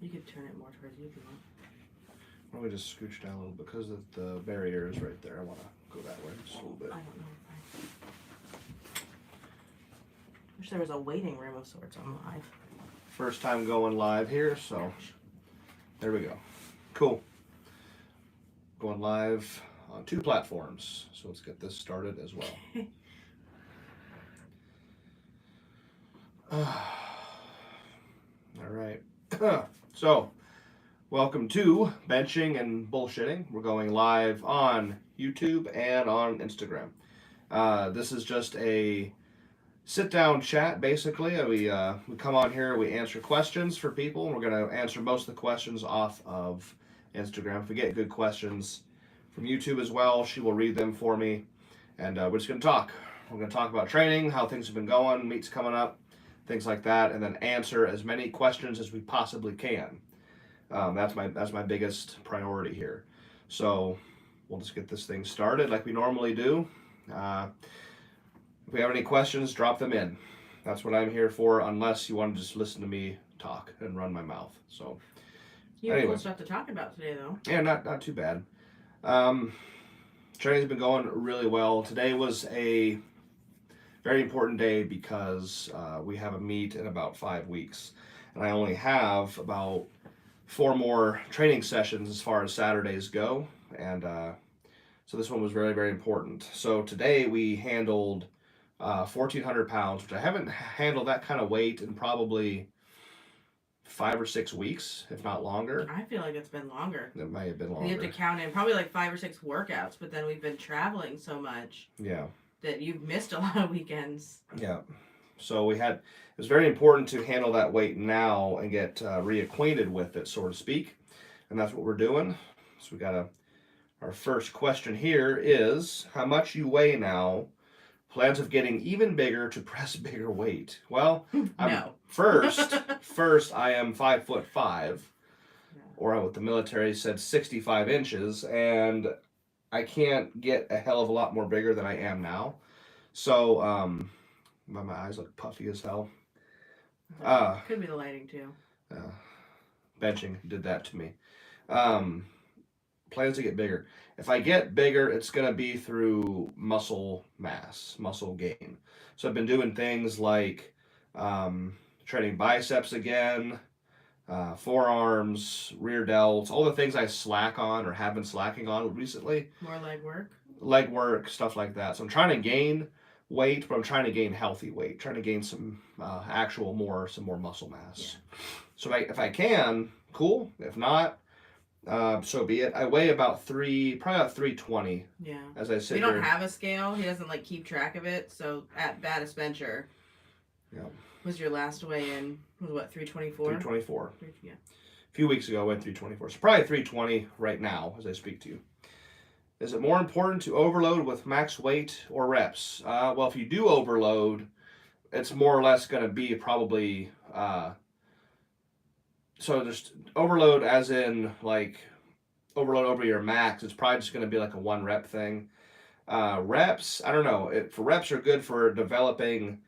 You could turn it more towards you if you want. Why don't we just scooch down a little bit because the barrier is right there. I want to go that way just a little bit. I don't know if I... Wish there was a waiting room of sorts on live. First time going live here, so there we go. Cool. Going live on 2 platforms. So let's get this started as well. All right. So, welcome to Benching and Bullshitting. We're going live on YouTube and on Instagram. This is just a sit-down chat, basically. We come on here, we answer questions for people, and we're going to answer most of the questions off of Instagram. If we get good questions from YouTube as well, she will read them for me, and we're just going to talk. We're going to talk about training, how things have been going, meets coming up, things like that, and then answer as many questions as we possibly can. That's my biggest priority here. So we'll just get this thing started like we normally do. If we have any questions, drop them in. That's what I'm here for, unless you want to just listen to me talk and run my mouth. So, you have cool stuff to talk about today, though. Yeah, not too bad. Training's been going really well. Today was a very important day because we have a meet in about 5 weeks, and I only have about 4 more training sessions as far as Saturdays go, and so this one was very, very important. So today we handled 1,400 pounds, which I haven't handled that kind of weight in probably 5 or 6 weeks, if not longer. I feel like it's been longer. It might have been longer. You have to count in probably like 5 or 6 workouts, but then we've been traveling so much. Yeah. That you've missed a lot of weekends. Yeah. So it was very important to handle that weight now and get reacquainted with it, so to speak. And that's what we're doing. So we got our first question here is, how much you weigh now? Plans of getting even bigger to press bigger weight. Well, no. First, I am 5'5", or what the military said 65 inches, and I can't get a hell of a lot more bigger than I am now. So, my eyes look puffy as hell. Could be the lighting too. Benching did that to me. Plans to get bigger. If I get bigger, it's going to be through muscle mass, muscle gain. So I've been doing things like training biceps again, forearms, rear delts, all the things I slack on or have been slacking on recently. More leg work? Leg work, stuff like that. So I'm trying to gain weight, but I'm trying to gain healthy weight, trying to gain some some more muscle mass. Yeah. So if I can, cool. If not, so be it. I weigh probably about 320. Yeah. As I sit We don't have a scale. He doesn't keep track of it. So at Baddest Venture, was your last weigh-in, was what, 324? 324. Yeah. A few weeks ago I went 324. So probably 320 right now as I speak to you. Is it more important to overload with max weight or reps? Well, if you do overload, it's more or less going to be probably... So just overload as in overload over your max. It's probably just going to be like a 1 rep thing. Reps, I don't know. Reps are good for developing,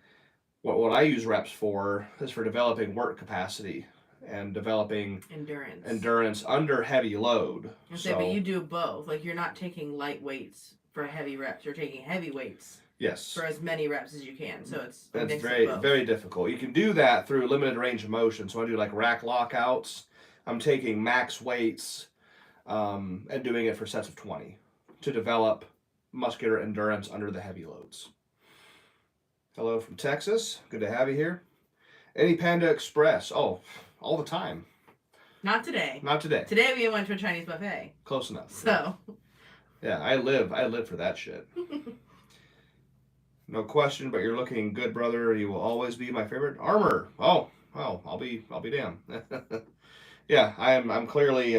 what I use reps for is for developing work capacity and developing endurance under heavy load. But you do both. You're not taking light weights for heavy reps. You're taking heavy weights. Yes. For as many reps as you can. So it's very, very difficult. You can do that through limited range of motion. So I do rack lockouts. I'm taking max weights and doing it for sets of 20 to develop muscular endurance under the heavy loads. Hello from Texas. Good to have you here. Any Panda Express? Oh, all the time. Not today. Not today. Today we went to a Chinese buffet. Close enough. So. Yeah, I live for that shit. No question, but you're looking good, brother. You will always be my favorite. Armor. Oh, well, I'll be damned. Yeah, I'm clearly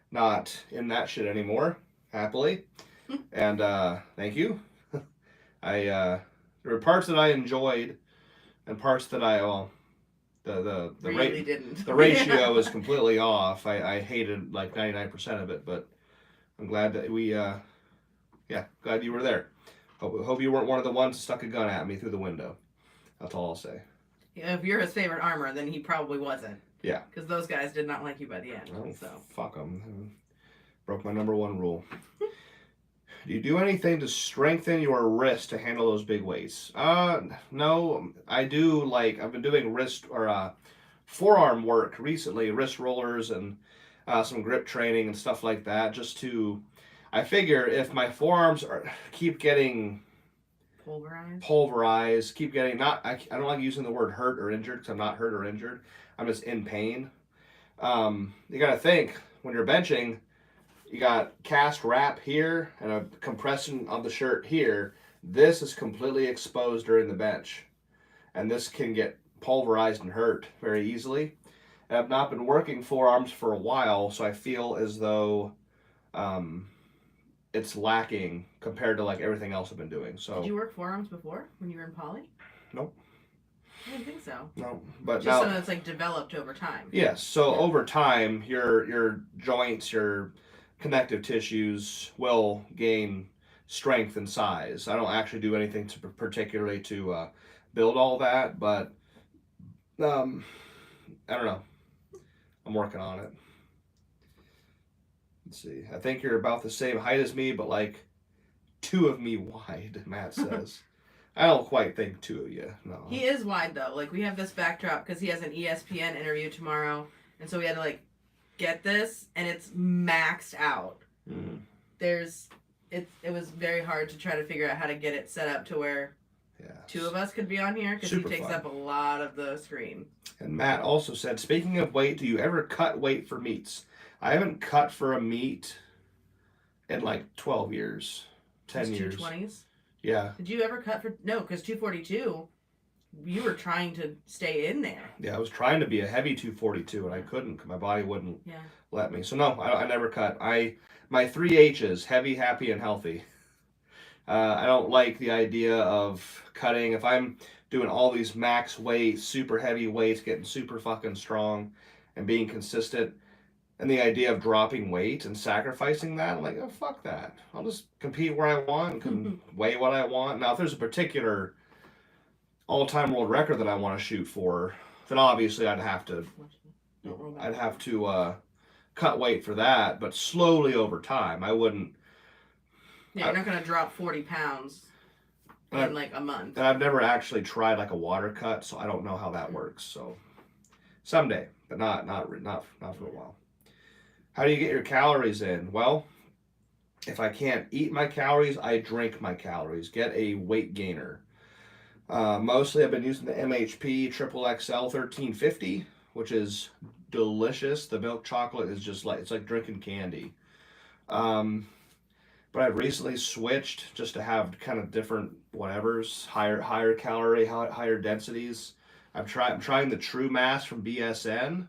not in that shit anymore, happily. And thank you. There were parts that I enjoyed and parts that the really didn't. The ratio is completely off. I hated 99% of it, but I'm glad that glad you were there. Hope you weren't one of the ones who stuck a gun at me through the window. That's all I'll say. If you're his favorite armor, then he probably wasn't. Yeah. Because those guys did not like you by the end. Oh, so fuck them. Broke my number one rule. Do you do anything to strengthen your wrist to handle those big weights? No. I do, like, I've been doing wrist or forearm work recently, wrist rollers and some grip training and stuff like that, just to, I figure if my forearms keep getting pulverized, keep getting, not, I don't like using the word hurt or injured because I'm not hurt or injured. I'm just in pain. You got to think, when you're benching, you got cast wrap here and a compression on the shirt here. This is completely exposed during the bench. And this can get pulverized and hurt very easily. And I've not been working forearms for a while, so I feel as though it's lacking compared to like everything else I've been doing. So did you work forearms before when you were in poly? Nope. I didn't think so. No, but just now, so it's like developed over time. Yes, so over time, your joints, your connective tissues will gain strength and size. I don't actually do anything to particularly to build all that, but I don't know. I'm working on it. Let's see. I think you're about the same height as me, but like 2 of me wide, Matt says. I don't quite think 2 of you. No. He is wide though. Like we have this backdrop because he has an ESPN interview tomorrow, and so we had to like get this, and it's maxed out. It was very hard to try to figure out how to get it set up to where 2 of us could be on here because he takes up a lot of the screen. And Matt also said, speaking of weight, do you ever cut weight for meets? I haven't cut for a meet in like 12 years, 10 years. 220s? Yeah. Did you ever cut for, no, because 242, you were trying to stay in there. Yeah, I was trying to be a heavy 242 and I couldn't. My body wouldn't let me. So no, I never cut. My 3 H's, heavy, happy, and healthy. I don't like the idea of cutting. If I'm doing all these max weights, super heavy weights, getting super fucking strong and being consistent, and the idea of dropping weight and sacrificing that, I'm like, oh, fuck that. I'll just compete where I want and can weigh what I want. Now, if there's a particular all-time world record that I want to shoot for, then obviously I'd have to cut weight for that, but slowly over time. I wouldn't. Yeah, you're not going to drop 40 pounds in like a month. And I've never actually tried like a water cut, so I don't know how that works. So someday, but not for a while. How do you get your calories in? Well, if I can't eat my calories, I drink my calories. Get a weight gainer. Mostly I've been using the MHP Triple XL 1350, which is delicious. The milk chocolate is just like, it's like drinking candy. But I've recently switched just to have kind of different whatevers, higher calorie, higher densities. I'm trying the True Mass from BSN,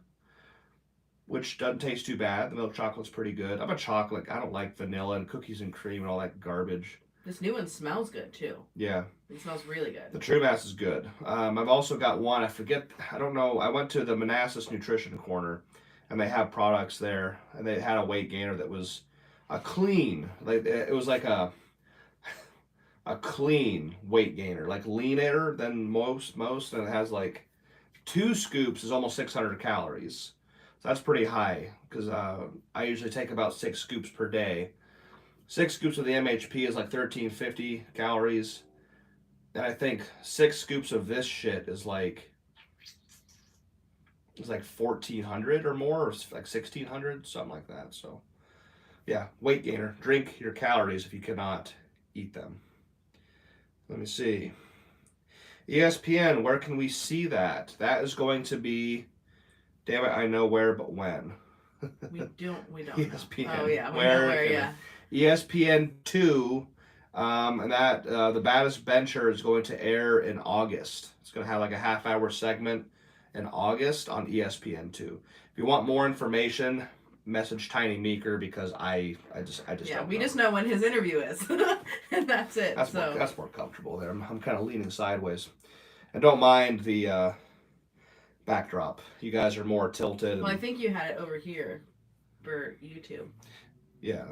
which doesn't taste too bad. The milk chocolate's pretty good. I'm a chocolate. I don't like vanilla and cookies and cream and all that garbage. This new one smells good too. Yeah. It smells really good. The True Mass is good. I've also got one, I don't know, I went to the Manassas Nutrition Corner and they have products there and they had a weight gainer that was a clean, like it was like a clean weight gainer, like leaner than most, and it has like 2 scoops is almost 600 calories. So that's pretty high because I usually take about 6 scoops per day. 6 scoops of the MHP is like 1350 calories. And I think 6 scoops of this shit is like 1400 or more, or like 1600, something like that. So yeah, weight gainer. Drink your calories if you cannot eat them. Let me see. ESPN, where can we see that? That is going to be, damn it, I know where, but when. We don't ESPN. Know. Oh yeah, we know where, yeah. ESPN 2, and that the Baddest Bencher is going to air in August. It's going to have like a half-hour segment in August on ESPN 2. If you want more information, message Tiny Meeker because I just don't we know. just know when his interview is, and that's it. That's more comfortable there. I'm kind of leaning sideways, and don't mind the backdrop. You guys are more tilted. Well, I think you had it over here for YouTube. Yeah,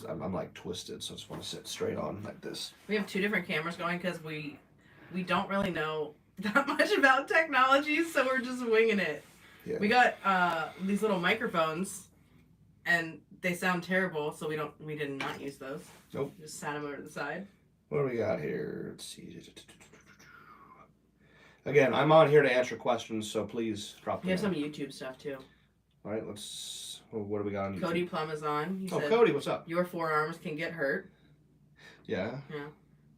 I'm like twisted, so I just want to sit straight on like this. We have 2 different cameras going because we don't really know that much about technology, so we're just winging it. Yeah. We got these little microphones, and they sound terrible, so we did not use those. Nope. Just sat them over to the side. What do we got here? Let's see. Again, I'm on here to answer questions, so please drop them. We have some YouTube stuff too. All right, let's. What do we got on YouTube? Cody Plum is on. He said, Cody, what's up? Your forearms can get hurt. Yeah. Yeah.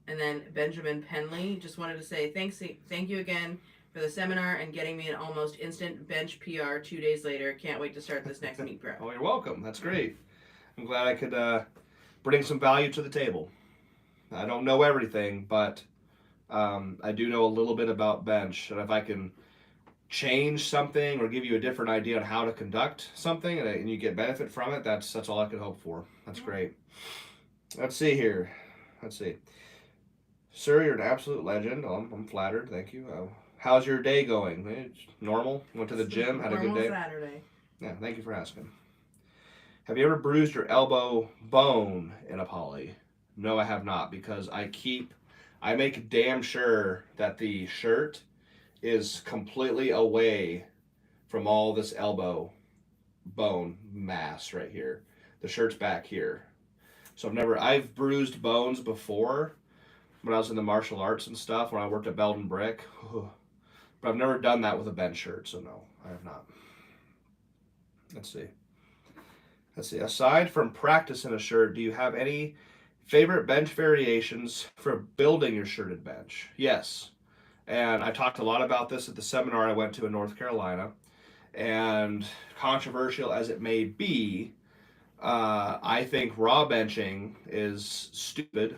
And then Benjamin Penley just wanted to say thank you again for the seminar and getting me an almost instant bench PR 2 days later. Can't wait to start this next meet prep. Oh, you're welcome. That's great. I'm glad I could bring some value to the table. I don't know everything, but I do know a little bit about bench, and if I can change something or give you a different idea on how to conduct something and you get benefit from it, that's all I could hope for. That's great. Let's see here. Let's see. Sir, you're an absolute legend. Oh, I'm flattered. Thank you. How's your day going? It's normal? Went to the gym? Had a good day? Saturday. Yeah, thank you for asking. Have you ever bruised your elbow bone in a poly? No, I have not, because I make damn sure that the shirt is completely away from all this elbow bone mass right here. The shirt's back here. So I've bruised bones before when I was in the martial arts and stuff, when I worked at Belden Brick. But I've never done that with a bench shirt, so no, I have not. Let's see. Aside from practice in a shirt, do you have any favorite bench variations for building your shirted bench? Yes. And I talked a lot about this at the seminar I went to in North Carolina. And controversial as it may be, I think raw benching is stupid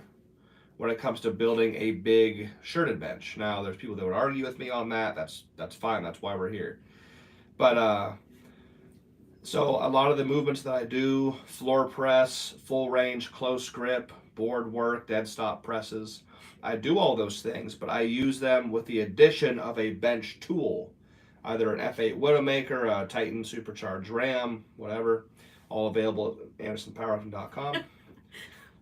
when it comes to building a big shirted bench. Now, there's people that would argue with me on that. That's fine. That's why we're here. But so a lot of the movements that I do, floor press, full range, close grip, board work, dead stop presses, I do all those things, but I use them with the addition of a bench tool, either an F8 Widowmaker, a Titan Supercharged Ram, whatever, all available at AndersonPowerlifting.com.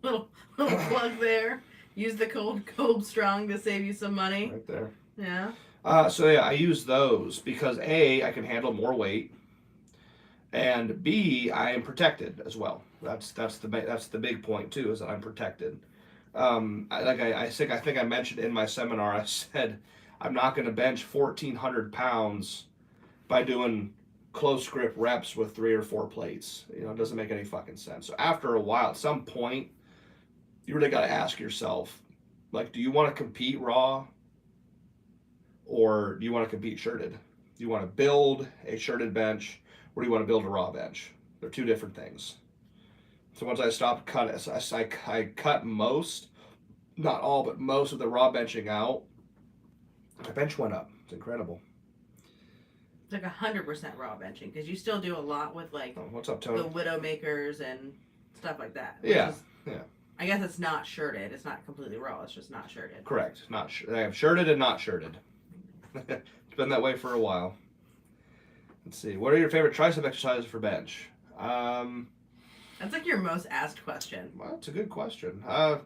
little plug there. Use the code COBESTRONG to save you some money. Right there. Yeah. So yeah, I use those because A, I can handle more weight, and B, I am protected as well. That's the big point too, is that I'm protected. I think I mentioned in my seminar, I said I'm not going to bench 1,400 pounds by doing close grip reps with 3 or 4 plates. You know, it doesn't make any fucking sense. So after a while, at some point, you really got to ask yourself, like, do you want to compete raw, or do you want to compete shirted? Do you want to build a shirted bench, or do you want to build a raw bench? They're two different things. So once I stopped cutting, I cut most, not all, but most of the raw benching out. My bench went up. It's incredible. It's like 100% raw benching, because you still do a lot with like what's up, Tony? the Widowmakers and stuff like that. Yeah. I guess it's not shirted. It's not completely raw. It's just not shirted. Correct. I have shirted and not shirted. It's been that way for a while. Let's see. What are your favorite tricep exercises for bench? That's like your most asked question. Well, that's a good question. I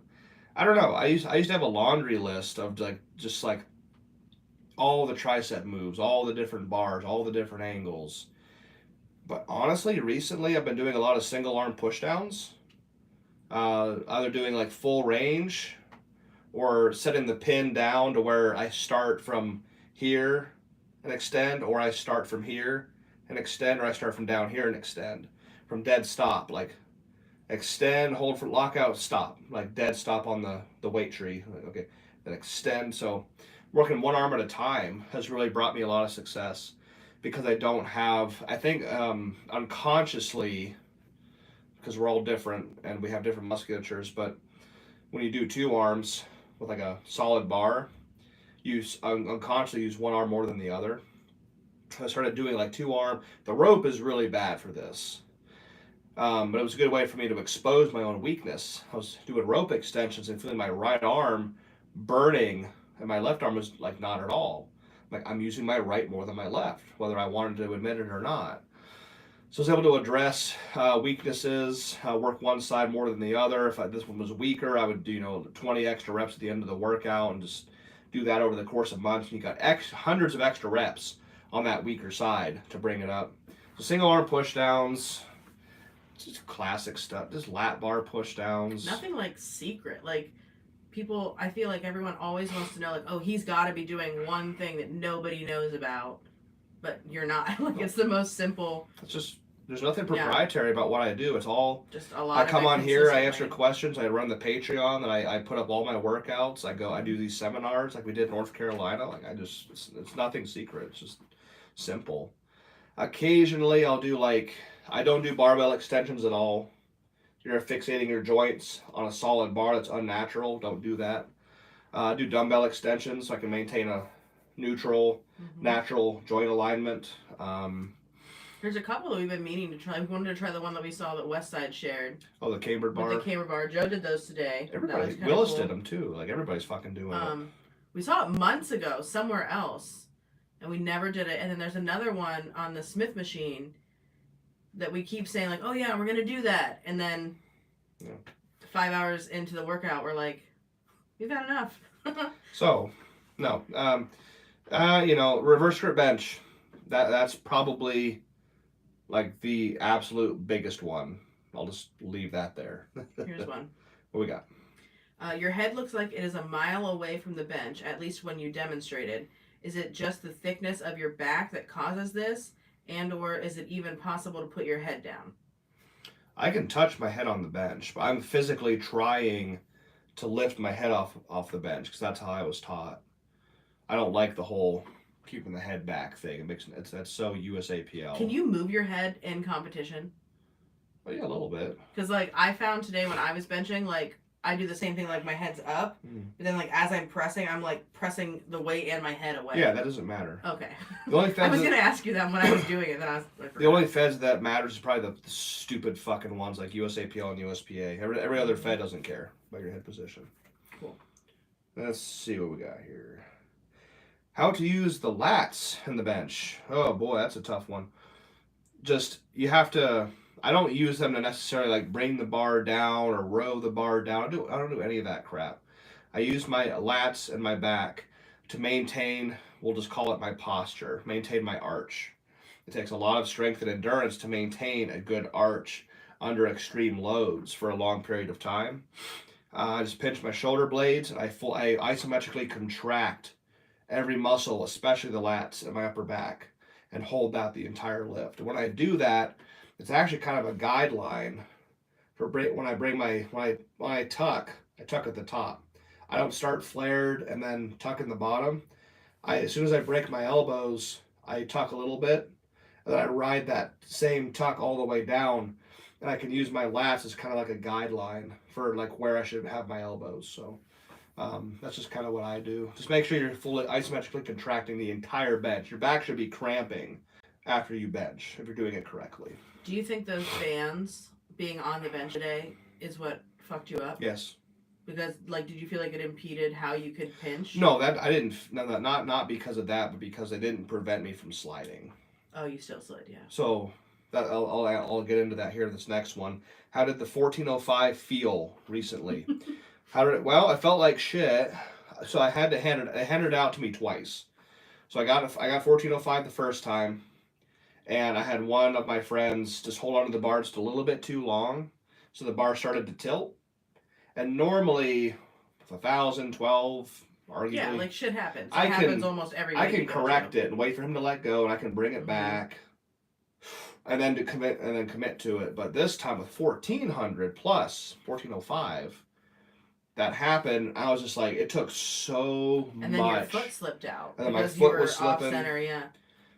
don't know. I used to have a laundry list of just all the tricep moves, all the different bars, all the different angles. But honestly, recently I've been doing a lot of single arm pushdowns. Either doing like full range or setting the pin down to where I start from here and extend, or I start from here and extend, or I start from down here and extend. From dead stop, like extend, hold for lockout, stop, like dead stop on the weight tree. Okay, then extend. So working one arm at a time has really brought me a lot of success, because I don't have, I think unconsciously, because we're all different and we have different musculatures, but when you do 2 arms with like a solid bar, you unconsciously use one arm more than the other. I started doing like 2 arm. The rope is really bad for this. But it was a good way for me to expose my own weakness. I was doing rope extensions and feeling my right arm burning, and my left arm was like not at all. Like I'm using my right more than my left, whether I wanted to admit it or not. So I was able to address weaknesses, work one side more than the other. If this one was weaker, I would do 20 extra reps at the end of the workout and just do that over the course of months. And you got hundreds of extra reps on that weaker side to bring it up. So single arm push downs, just classic stuff. Just lat bar push downs. Nothing like secret. Like people, I feel like everyone always wants to know, like, oh, he's got to be doing one thing that nobody knows about, but you're not. Like it's the most simple. It's just there's nothing proprietary about what I do. It's all just a lot. I come on here, I answer questions, I run the Patreon, and I put up all my workouts. I do these seminars like we did in North Carolina. Like it's nothing secret. It's just simple. Occasionally I'll do I don't do barbell extensions at all. You're fixating your joints on a solid bar. That's unnatural. Don't do that. I do dumbbell extensions so I can maintain a neutral, natural joint alignment. There's a couple that we've been meaning to try. We wanted to try the one that we saw that Westside shared. Oh, the cambered bar? With the cambered bar. Joe did those today. Willis did them too. Like everybody's fucking doing it. We saw it months ago somewhere else, and we never did it. And then there's another one on the Smith machine that we keep saying like, oh yeah, we're gonna do that, and then 5 hours into the workout, we're like, we've had enough. So, no, reverse grip bench. That's probably like the absolute biggest one. I'll just leave that there. Here's one. What we got? Your head looks like it is a mile away from the bench, at least when you demonstrated. Is it just the thickness of your back that causes this? And or is it even possible to put your head down? I can touch my head on the bench, but I'm physically trying to lift my head off the bench because that's how I was taught. I don't like the whole keeping the head back thing. That's so USAPL. Can you move your head in competition? Well, yeah, a little bit. Because I found today when I was benching, I do the same thing, my head's up, but then as I'm pressing, I'm pressing the weight and my head away. Yeah, that doesn't matter. Okay. The only I was gonna ask you that when I was doing it, then I the only feds that matters is probably the stupid fucking ones like USAPL and USPA. Every other fed doesn't care about your head position. Cool. Let's see what we got here. How to use the lats in the bench. Oh boy, that's a tough one. Just you have to. I don't use them to necessarily bring the bar down or row the bar down. I don't do any of that crap. I use my lats and my back to maintain, we'll just call it my posture, maintain my arch. It takes a lot of strength and endurance to maintain a good arch under extreme loads for a long period of time. I just pinch my shoulder blades and I isometrically contract every muscle, especially the lats and my upper back, and hold that the entire lift. And when I do that, it's actually kind of a guideline for when I tuck at the top. I don't start flared and then tuck in the bottom. As soon as I break my elbows, I tuck a little bit, and then I ride that same tuck all the way down, and I can use my lats as kind of like a guideline for where I should have my elbows. So that's just kind of what I do. Just make sure you're fully isometrically contracting the entire bench. Your back should be cramping after you bench if you're doing it correctly. Do you think those bands being on the bench today is what fucked you up? Yes. Because did you feel like it impeded how you could pinch? No, that I didn't. No, not because of that, but because it didn't prevent me from sliding. Oh, you still slid, yeah. So that I'll get into that here in this next one. How did the 1405 feel recently? Well, I felt like shit, so I had to hand it out to me twice. So I got 1405 the first time. And I had one of my friends just hold onto the bar just a little bit too long. So the bar started to tilt. And normally, 1,000, 12, arguably. Yeah, shit happens. It happens almost every day. I can correct it and wait for him to let go, and I can bring it back. And then commit to it. But this time with 1,400 plus 1,405, that happened. I was just it took so much. And then your foot slipped out. And then my foot was slipping. Off center, yeah.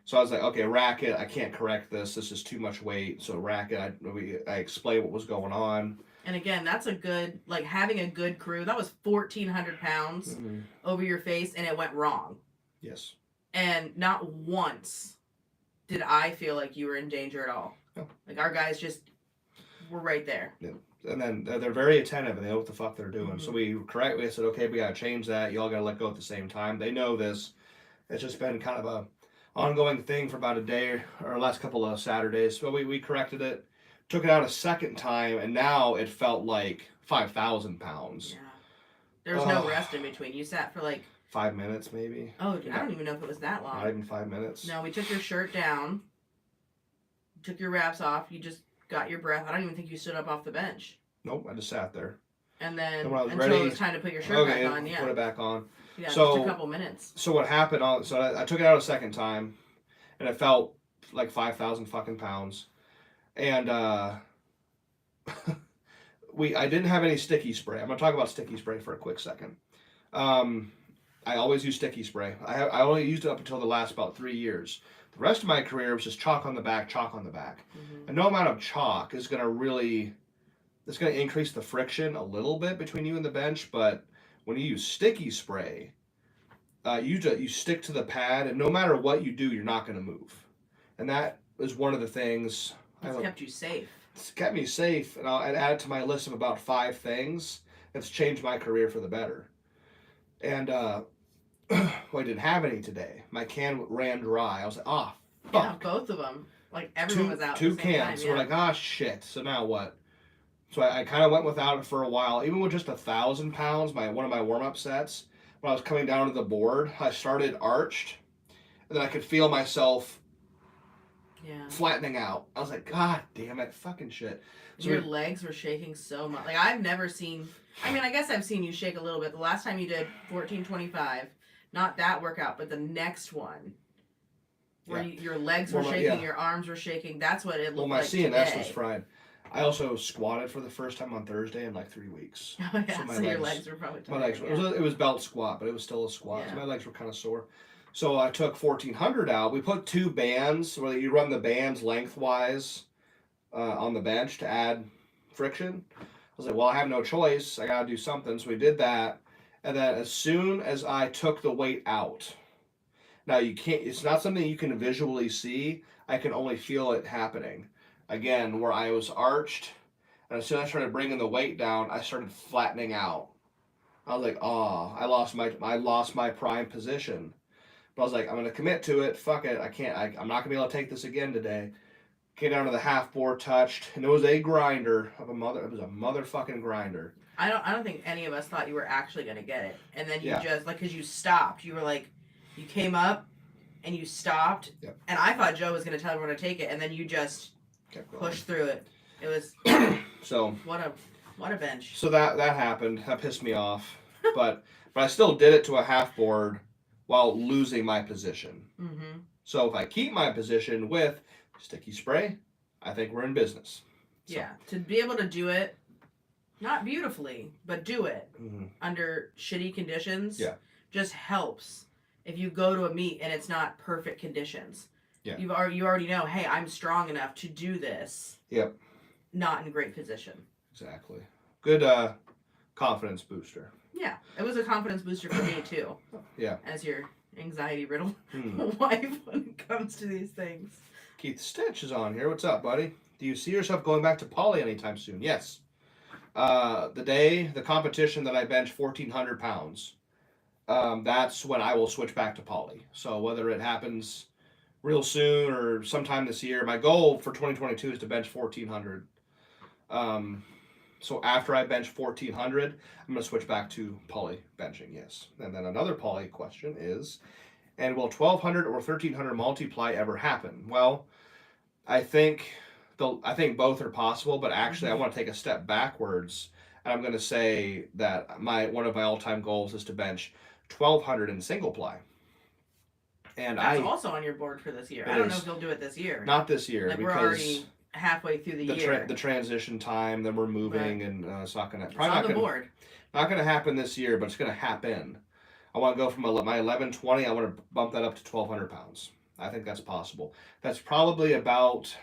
So I was like, okay, rack it. I can't correct this. This is too much weight. So rack it. I explained what was going on. And again, that's a good, having a good crew. That was 1,400 pounds over your face, and it went wrong. Yes. And not once did I feel like you were in danger at all. No. Our guys just were right there. Yeah. And then they're very attentive, and they know what the fuck they're doing. So we said, okay, we got to change that. You all got to let go at the same time. They know this. It's just been kind of a ongoing thing for about a day or last couple of Saturdays. So we corrected it, took it out a second time, and now it felt like 5,000 pounds. Yeah. There was no rest in between. You sat for 5 minutes maybe. Oh, I don't even know if it was that long. Not even 5 minutes. No, we took your shirt down, took your wraps off. You just got your breath. I don't even think you stood up off the bench. Nope, I just sat there. And then until ready, it was time to put your shirt back on, put it back on. Yeah, so, just a couple minutes. So what happened? I took it out a second time, and it felt like 5,000 fucking pounds, and I didn't have any sticky spray. I'm gonna talk about sticky spray for a quick second. I always use sticky spray. I only used it up until the last about 3 years. The rest of my career was just chalk on the back, chalk on the back. Mm-hmm. And no amount of chalk is gonna really. It's going to increase the friction a little bit between you and the bench, but when you use sticky spray, you stick to the pad, and no matter what you do, you're not going to move. And that is one of the things. It's kept you safe. It's kept me safe, and I'd add it to my list of about 5 things that's changed my career for the better. And well, I didn't have any today. My can ran dry. I was like, fuck. Yeah, both of them. Like everyone was out. 2 cans. Time, so we're like, shit. So now what? So I kind of went without it for a while. Even with just 1,000 pounds, one of my warm-up sets, when I was coming down to the board, I started arched, and then I could feel myself flattening out. I was like, God damn it, fucking shit. So your legs were shaking so much. Like, I've never seen, I guess I've seen you shake a little bit. The last time you did 1425, not that workout, but the next one, where your legs were shaking, your arms were shaking. That's what it looked like today. My CNS was fried. I also squatted for the first time on Thursday in like 3 weeks. Oh yeah, so your legs were probably tired. My legs, it was belt squat, but it was still a squat. Yeah. So my legs were kind of sore. So I took 1400 out. We put 2 bands where you run the bands lengthwise on the bench to add friction. I was like, well, I have no choice. I got to do something. So we did that. And then as soon as I took the weight out, now you can't, it's not something you can visually see. I can only feel it happening. Again, where I was arched, and as soon as I started bringing the weight down, I started flattening out. I was like, I lost my prime position. But I was like, I'm gonna commit to it. Fuck it, I'm not gonna be able to take this again today. Came down to the half board, touched, and it was a grinder of it was a motherfucking grinder. I don't think any of us thought you were actually gonna get it, and then you just because you stopped, you were like, you came up, and you stopped, and I thought Joe was gonna tell everyone to take it, and then you just push through it. It was so what a bench. So that happened. That pissed me off. but I still did it to a half board while losing my position. Mm-hmm. So if I keep my position with sticky spray, I think we're in business. So. Yeah, to be able to do it, not beautifully, but do it under shitty conditions. Yeah, just helps. If you go to a meet and it's not perfect conditions. Yeah. You already know, hey, I'm strong enough to do this. Yep. Not in great position. Exactly. Good confidence booster. Yeah. It was a confidence booster for me too. Yeah. As your anxiety-riddled wife when it comes to these things. Keith Stitch is on here. What's up, buddy? Do you see yourself going back to poly anytime soon? Yes. The competition that I bench 1,400 pounds, that's when I will switch back to poly. So whether it happens real soon or sometime this year. My goal for 2022 is to bench 1,400. So after I bench 1,400, I'm going to switch back to poly benching, yes. And then another poly question is, and will 1,200 or 1,300 multiply ever happen? Well, I think both are possible, but actually I want to take a step backwards, and I'm going to say that one of my all-time goals is to bench 1,200 in single ply. And that's also on your board for this year. I don't know if you'll do it this year. Not this year, like because we're already halfway through the year. The transition time, then we're moving, and it's not going to. It's on the board. Not going to happen this year, but it's going to happen. I want to go from my 1120. I want to bump that up to 1,200 pounds. I think that's possible. That's probably about.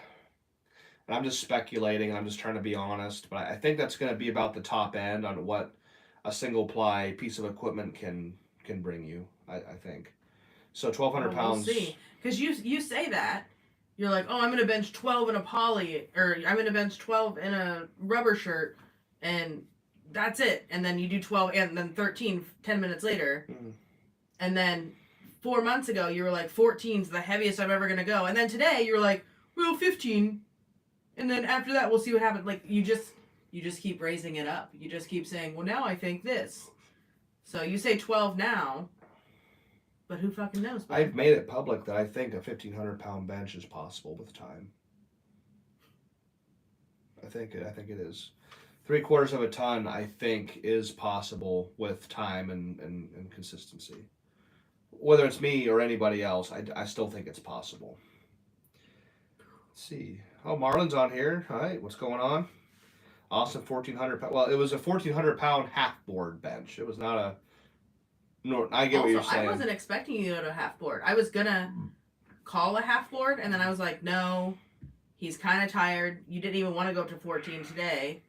And I'm just speculating. I'm just trying to be honest, but I think that's going to be about the top end on what a single ply piece of equipment can bring you. I think. So 1,200 pounds. We'll see. Because you say that. You're like, oh, I'm going to bench 12 in a poly, or I'm going to bench 12 in a rubber shirt, and that's it. And then you do 12, and then 13 10 minutes later. Mm-hmm. And then 4 months ago, you were like, 14's the heaviest I'm ever going to go. And then today, you're like, well, 15. And then after that, we'll see what happens. Like, you just keep raising it up. You just keep saying, well, now I think this. So you say 12 now. But who fucking knows? Bud? I've made it public that I think a 1,500-pound bench is possible with time. I think it is. 3/4 of a ton, I think, is possible with time and consistency. Whether it's me or anybody else, I still think it's possible. Let's see. Oh, Marlon's on here. All right, what's going on? Awesome, 1,400 pound. Well, it was a 1,400-pound half board bench. It was not a. No, I get what you're saying. I wasn't expecting you to go to a half board. I was gonna call a half board, and then I was like, no, he's kind of tired. You didn't even want to go up to 14 today.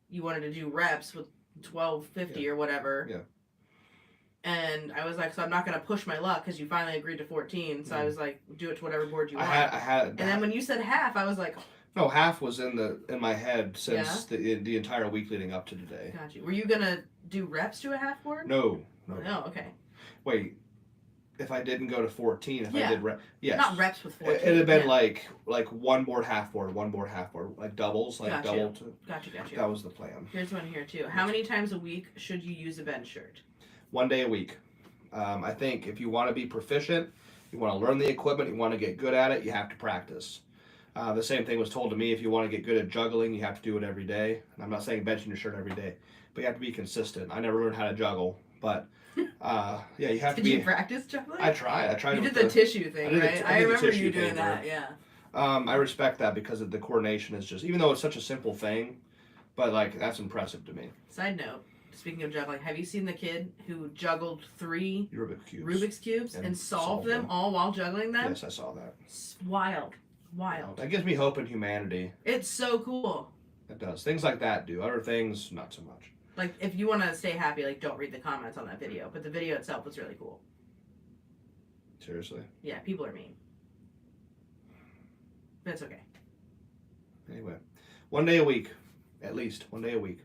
You wanted to do reps with 1250 or whatever. Yeah. And I was like, so I'm not going to push my luck because you finally agreed to 14. So I was like, do it to whatever board you want. I had. And then when you said half, I was like, no, half was in my head since the entire week leading up to today. Got you. Were you gonna do reps to a half board? No. No. Okay. Wait. If I didn't go to 14, if I did yes. Not reps with 14. It'd have been like one board, half board, like doubles, like Got double. You. Got you. That was the plan. Here's one here too. How many times a week should you use a bench shirt? 1 day a week. I think if you want to be proficient, you want to learn the equipment, you want to get good at it, you have to practice. The same thing was told to me. If you want to get good at juggling, you have to do it every day. And I'm not saying benching your shirt every day, but you have to be consistent. I never learned how to juggle, but you have to be. Did you practice juggling? I tried. You did the tissue thing, right? I remember you doing that. Yeah. I respect that because the coordination is just, even though it's such a simple thing, but like that's impressive to me. Side note. Speaking of juggling, have you seen the kid who juggled 3 Rubik's Cubes and solved them all while juggling them? Yes, I saw that. It's wild. That gives me hope in humanity. It's so cool. It does. Things like that do. Other things, not so much. Like, if you want to stay happy, like, don't read the comments on that video. But the video itself was really cool. Seriously? Yeah, people are mean. But it's okay. Anyway, 1 day a week. At least 1 day a week.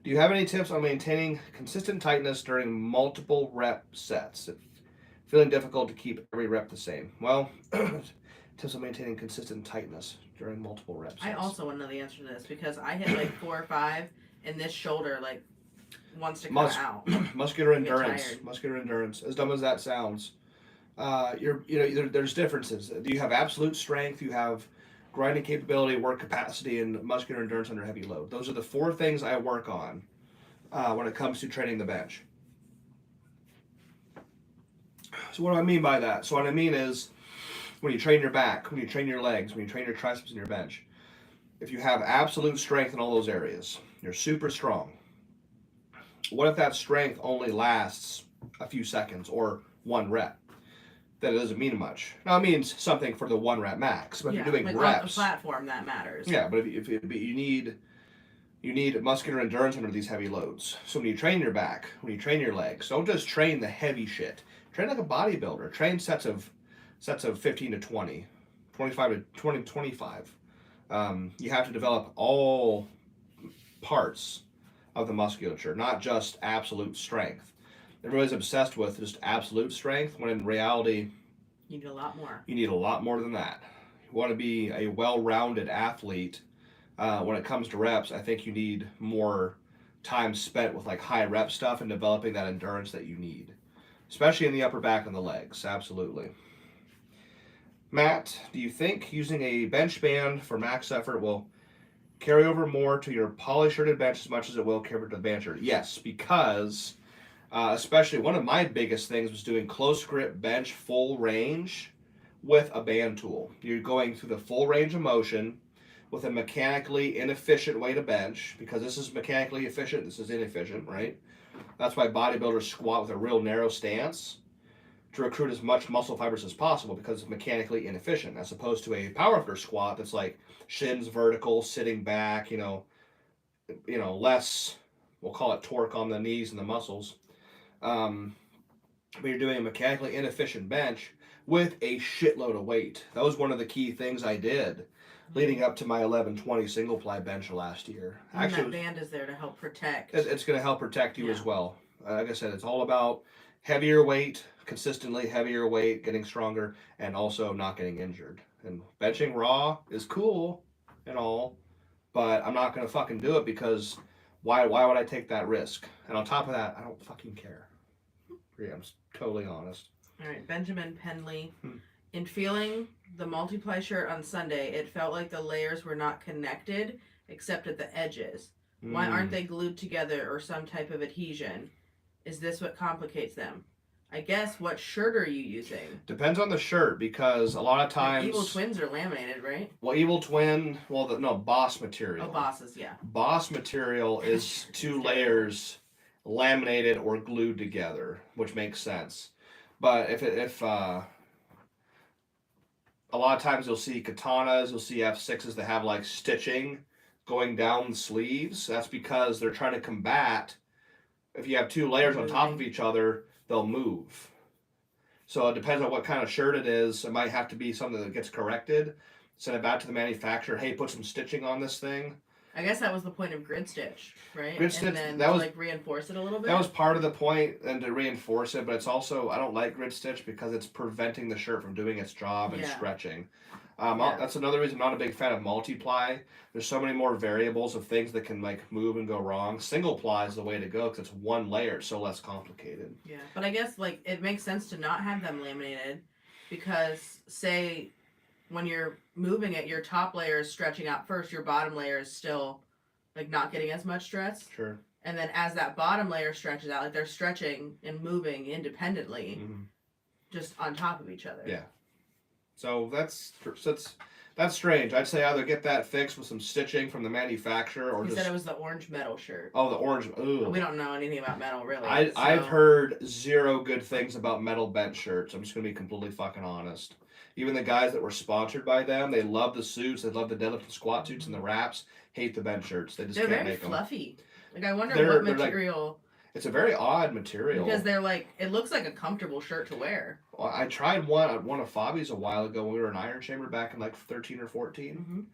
Do you have any tips on maintaining consistent tightness during multiple rep sets? It's feeling difficult to keep every rep the same. Well, tips on maintaining consistent tightness during multiple reps. I also want to know the answer to this because I hit like 4 or 5, and this shoulder like wants to come out. Muscular endurance. As dumb as that sounds, there's differences. You have absolute strength. You have grinding capability, work capacity, and muscular endurance under heavy load. Those are the 4 things I work on when it comes to training the bench. So what do I mean by that? So what I mean is when you train your back, when you train your legs, when you train your triceps and your bench, if you have absolute strength in all those areas, you're super strong. What if that strength only lasts a few seconds or 1 rep? Then it doesn't mean much. Now it means something for the 1 rep max, but if you're doing like reps, on the platform that matters. Yeah, but if you need muscular endurance under these heavy loads. So when you train your back, when you train your legs, don't just train the heavy shit. Train like a bodybuilder. Train sets of 15 to 20, 25 to 20, 25. You have to develop all parts of the musculature, not just absolute strength. Everybody's obsessed with just absolute strength, when in reality, you need a lot more. You need a lot more than that. You want to be a well-rounded athlete. When it comes to reps, I think you need more time spent with like high rep stuff and developing that endurance that you need, especially in the upper back and the legs. Absolutely. Matt, do you think using a bench band for max effort will carry over more to your polyshirted bench as much as it will carry over to the band shirt? Yes, because especially one of my biggest things was doing close grip bench full range with a band tool. You're going through the full range of motion with a mechanically inefficient way to bench, because this is mechanically efficient, this is inefficient, right? That's why bodybuilders squat with a real narrow stance to recruit as much muscle fibers as possible, because it's mechanically inefficient, as opposed to a powerlifter squat that's like shins vertical, sitting back, less, we'll call it torque on the knees and the muscles. But you're doing a mechanically inefficient bench with a shitload of weight. That was one of the key things I did leading up to my 1120 single ply bench last year. And actually, that band is there to help protect. It's going to help protect you as well. Like I said, it's all about heavier weight, consistently heavier weight, getting stronger, and also not getting injured. And benching raw is cool and all, but I'm not going to fucking do it, because why would I take that risk? And on top of that, I don't fucking care. Yeah, I'm just totally honest. All right, Benjamin Penley. In feeling the multiply shirt on Sunday, it felt like the layers were not connected except at the edges. Why aren't they glued together or some type of adhesion? Is this what complicates them? I guess, what shirt are you using? Depends on the shirt, because a lot of times... Evil Twins are laminated, right? Well, Evil Twin... Well, no, Boss material. Oh, Bosses, yeah. Boss material is 2 layers laminated or glued together, which makes sense. But if a lot of times you'll see katanas, you'll see F6s that have like stitching going down the sleeves. That's because they're trying to combat... If you have 2 layers on top of each other, they'll move. So it depends on what kind of shirt it is. It might have to be something that gets corrected. Send it back to the manufacturer. Hey, put some stitching on this thing. I guess that was the point of grid stitch, right? Grid stitch, and then that was, like reinforce it a little bit. That was part of the point, and to reinforce it. But it's also, I don't like grid stitch because it's preventing the shirt from doing its job and stretching. That's another reason I'm not a big fan of multiply. There's so many more variables of things that can like move and go wrong. Single ply is the way to go because it's 1 layer, it's so less complicated. Yeah, but I guess like it makes sense to not have them laminated because say when you're moving it, your top layer is stretching out first, your bottom layer is still like not getting as much stress. Sure. And then as that bottom layer stretches out, like they're stretching and moving independently, just on top of each other. Yeah. So that's strange. I'd say either get that fixed with some stitching from the manufacturer, or he said it was the orange metal shirt. Oh, the orange. Ooh. We don't know anything about metal, really. I've heard 0 good things about metal bench shirts. I'm just gonna be completely fucking honest. Even the guys that were sponsored by them, they love the suits, they love the deadlift and squat suits and the wraps. Hate the bench shirts. They just can't make them. They're very fluffy. Like I wonder what material. Like, it's a very odd material. Because they're like, it looks like a comfortable shirt to wear. Well, I tried one at one of Fabi's a while ago when we were in Iron Chamber back in like 13 or 14.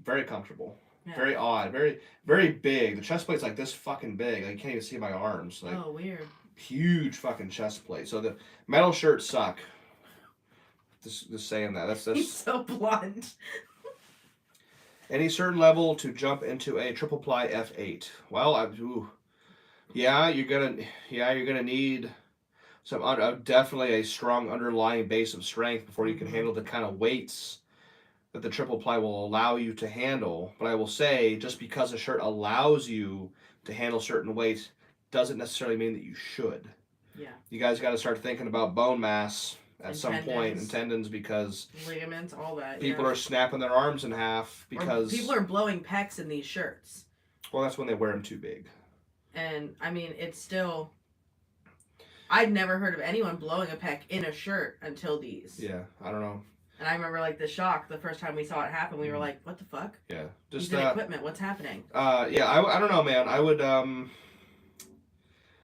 Very comfortable. Yeah. Very odd. Very, very big. The chest plate's like this fucking big. Like, you can't even see my arms. Like, oh, weird. Huge fucking chest plate. So the metal shirts suck. Just saying that. That's He's so blunt. Any certain level to jump into a triple ply F8. Well, you're gonna need some definitely a strong underlying base of strength before you can handle the kind of weights that the triple ply will allow you to handle. But I will say, just because a shirt allows you to handle certain weights doesn't necessarily mean that you should. Yeah. You guys got to start thinking about bone mass at some point, and tendons, because ligaments, all that. People are snapping their arms in half because people are blowing pecs in these shirts. Well, that's when they wear them too big. And I mean, it's still. I'd never heard of anyone blowing a pec in a shirt until these. Yeah, I don't know. And I remember like the shock the first time we saw it happen. We were like, "What the fuck?" Yeah, just He's in equipment. What's happening? Yeah, I don't know, man. I would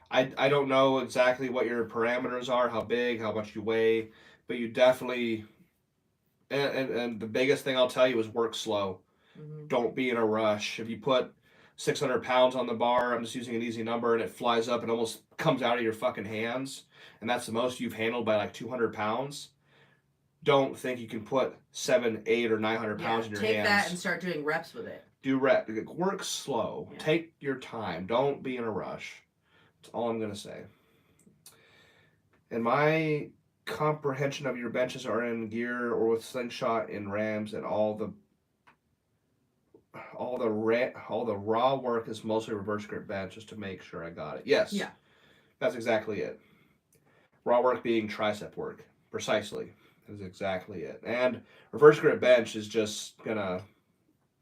I don't know exactly what your parameters are, how big, how much you weigh, but you definitely, and the biggest thing I'll tell you is work slow. Don't be in a rush. If you put 600 pounds on the bar, I'm just using an easy number, and it flies up and almost comes out of your fucking hands, and that's the most you've handled by like 200 pounds, don't think you can put 700, 800, or 900 pounds in your hands. Take that and start doing reps with it. Work slow. Yeah. Take your time. Don't be in a rush. That's all I'm going to say. And my comprehension of your benches are in gear or with slingshot in rams, and all the raw work is mostly reverse grip bench, just to make sure I got it. Yes. Yeah. That's exactly it. Raw work being tricep work. Precisely. That is exactly it. And reverse grip bench is just going to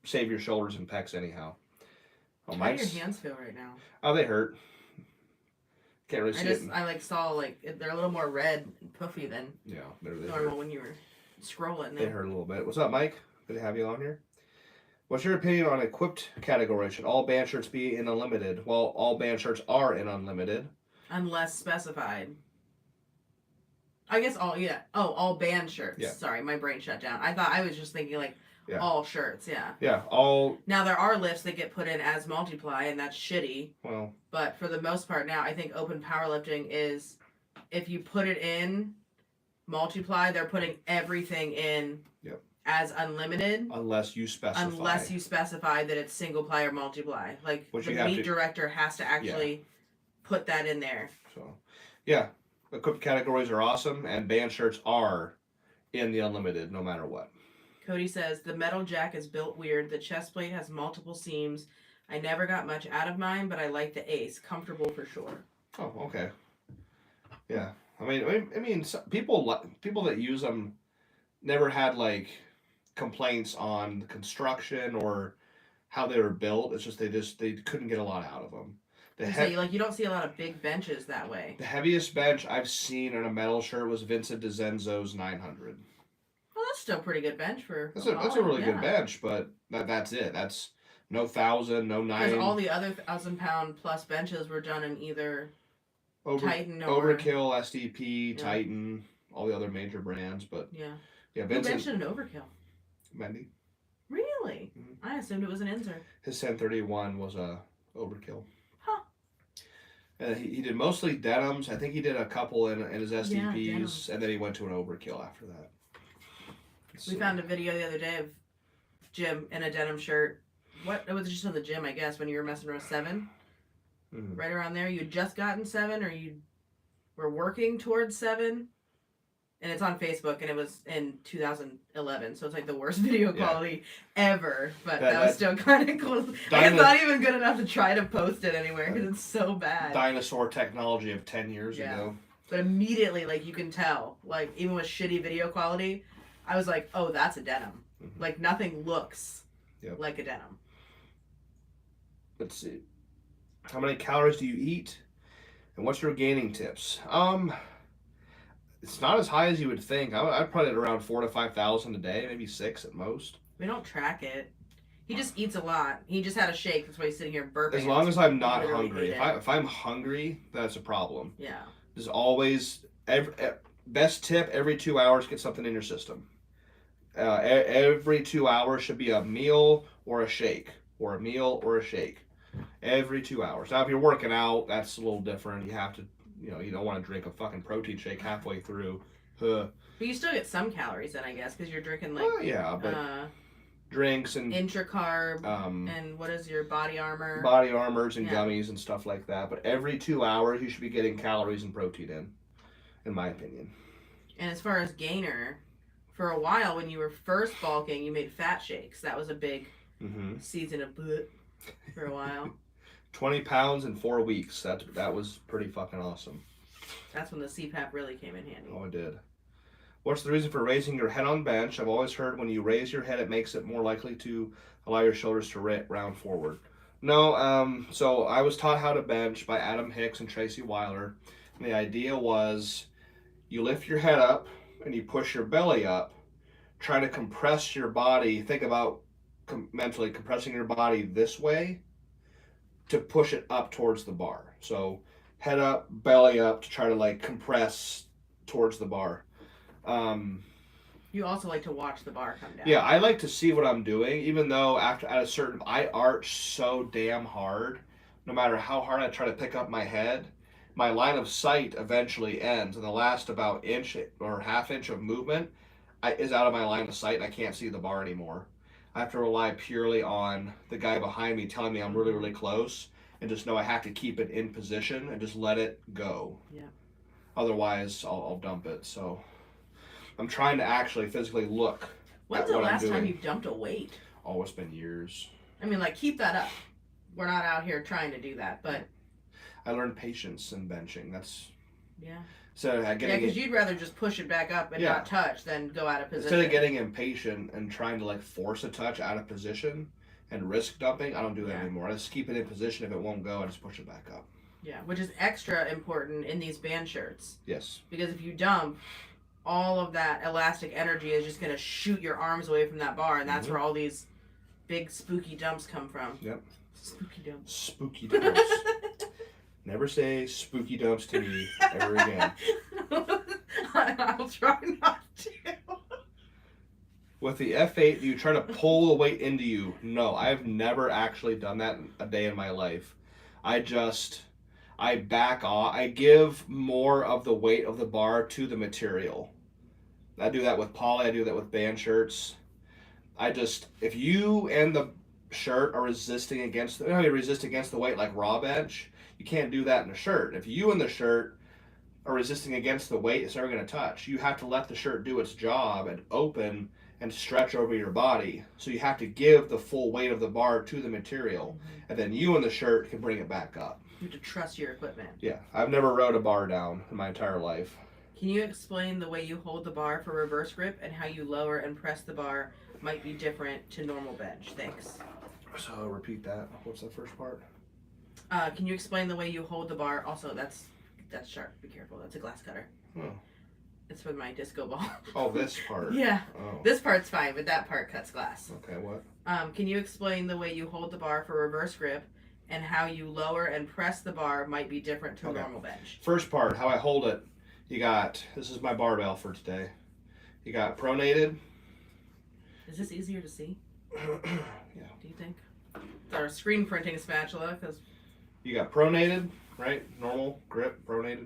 save your shoulders and pecs anyhow. How do your hands feel right now? Oh, they hurt. Can't really see it. I saw they're a little more red and puffy than normal when you were scrolling. They hurt a little bit. What's up, Mike? Good to have you on here. What's your opinion on equipped category? Should all band shirts be in unlimited? Well, all band shirts are in unlimited. Unless specified. I guess all band shirts. Yeah. Sorry, my brain shut down. I was just thinking all shirts, yeah. Yeah, all... Now, there are lifts that get put in as multiply, and that's shitty. Well... But for the most part now, I think open powerlifting is, if you put it in multiply, they're putting everything in as unlimited. Unless you specify. Unless you specify that it's single ply or multiply. Like, the meet director has to actually put that in there. So, yeah. equipped categories are awesome, and band shirts are in the unlimited no matter what. Cody says, the metal jack is built weird. The chest plate has multiple seams. I never got much out of mine, but I like the Ace. Comfortable for sure. Oh, okay. Yeah. I mean, people that use them never had like complaints on the construction or how they were built. It's just they couldn't get a lot out of them. You don't see a lot of big benches that way. The heaviest bench I've seen on a metal shirt was Vincent DiZenzo's 900. Well, that's still a pretty good bench for. That's a really good bench, but that's it. That's no 1,000, no 9. Because all the other 1,000-pound plus benches were done in either Titan or Overkill, SDP, Titan, all the other major brands. But yeah, Vincent. Who mentioned an Overkill? Mendy. Really? Mm-hmm. I assumed it was an Inzer. His 1031 was a Overkill. Huh. And he did mostly denims. I think he did a couple in his SDPs, and then he went to an Overkill after that. We found a video the other day of Jim in a denim shirt. It was just in the gym, I guess, when you were messing around 7. Mm-hmm. Right around there. You had just gotten 7, or you were working towards 7. And it's on Facebook, and it was in 2011, so it's like the worst video quality ever. But that was still kind of cool. It's not even good enough to try to post it anywhere because it's so bad. Dinosaur technology of 10 years ago. But immediately, like, you can tell, like, even with shitty video quality, I was like, oh, that's a denim. Mm-hmm. Like, nothing looks like a denim. Let's see. How many calories do you eat? And what's your gaining tips? It's not as high as you would think. I'd probably at around 4,000 to 5,000 a day, maybe 6 at most. We don't track it. He just eats a lot. He just had a shake. That's why he's sitting here burping. As long as I'm not hungry. If I'm hungry, that's a problem. Yeah. There's always best tip: every 2 hours, get something in your system. Every 2 hours should be a meal or a shake, or a meal or a shake. Every 2 hours. Now, if you're working out, that's a little different. You have to. You don't want to drink a fucking protein shake halfway through. But you still get some calories in, I guess, because you're drinking like drinks and intracarb and what is your body armor? Body armors and gummies and stuff like that. But every 2 hours, you should be getting calories and protein in my opinion. And as far as gainer, for a while when you were first bulking, you made fat shakes. That was a big season of bleh for a while. 20 pounds in 4 weeks. That was pretty fucking awesome. That's when the CPAP really came in handy. Oh, it did. What's the reason for raising your head on bench? I've always heard when you raise your head, it makes it more likely to allow your shoulders to round forward. No, so I was taught how to bench by Adam Hicks and Tracy Weiler. And the idea was you lift your head up and you push your belly up, try to compress your body. Think about mentally compressing your body this way to push it up towards the bar. So head up, belly up to try to like compress towards the bar. You also like to watch the bar come down. Yeah, I like to see what I'm doing, even though at a certain, I arch so damn hard. No matter how hard I try to pick up my head, my line of sight eventually ends, and the last about inch or half inch of movement is out of my line of sight, and I can't see the bar anymore. I have to rely purely on the guy behind me telling me I'm really, really close, and just know I have to keep it in position and just let it go. Yeah. Otherwise, I'll dump it. So I'm trying to actually physically look. When's the last time you dumped a weight? Oh, it's been years. I mean, like, keep that up. We're not out here trying to do that, but I learned patience in benching. That's So because you'd rather just push it back up and not touch than go out of position. Instead of getting impatient and trying to like force a touch out of position and risk dumping, I don't do that anymore. I just keep it in position. If it won't go, I just push it back up. Yeah, which is extra important in these band shirts. Yes. Because if you dump, all of that elastic energy is just going to shoot your arms away from that bar, and that's where all these big spooky dumps come from. Yep. Spooky dumps. Spooky dumps. Never say spooky dumps to me ever again. I'll try not to. With the F8, do you try to pull the weight into you? No, I've never actually done that a day in my life. I back off. I give more of the weight of the bar to the material. I do that with poly. I do that with band shirts. If you and the shirt are resisting against, you resist against the weight like raw bench, you can't do that in a shirt. If you and the shirt are resisting against the weight, it's never going to touch. You have to let the shirt do its job and open and stretch over your body. So you have to give the full weight of the bar to the material, and then you and the shirt can bring it back up. You have to trust your equipment. Yeah, I've never rode a bar down in my entire life. Can you explain the way you hold the bar for reverse grip and how you lower and press the bar might be different to normal bench? Thanks. So repeat that. What's the first part? Can you explain the way you hold the bar? Also, that's sharp. Be careful. That's a glass cutter. Oh. It's with my disco ball. Oh, this part. Yeah. Oh. This part's fine, but that part cuts glass. Okay, what? Can you explain the way you hold the bar for reverse grip and how you lower and press the bar might be different to a normal bench? First part, how I hold it. You got, this is my barbell for today. You got pronated. Is this easier to see? Yeah. Do you think? It's our screen printing spatula, because... You got pronated, right? Normal grip, pronated.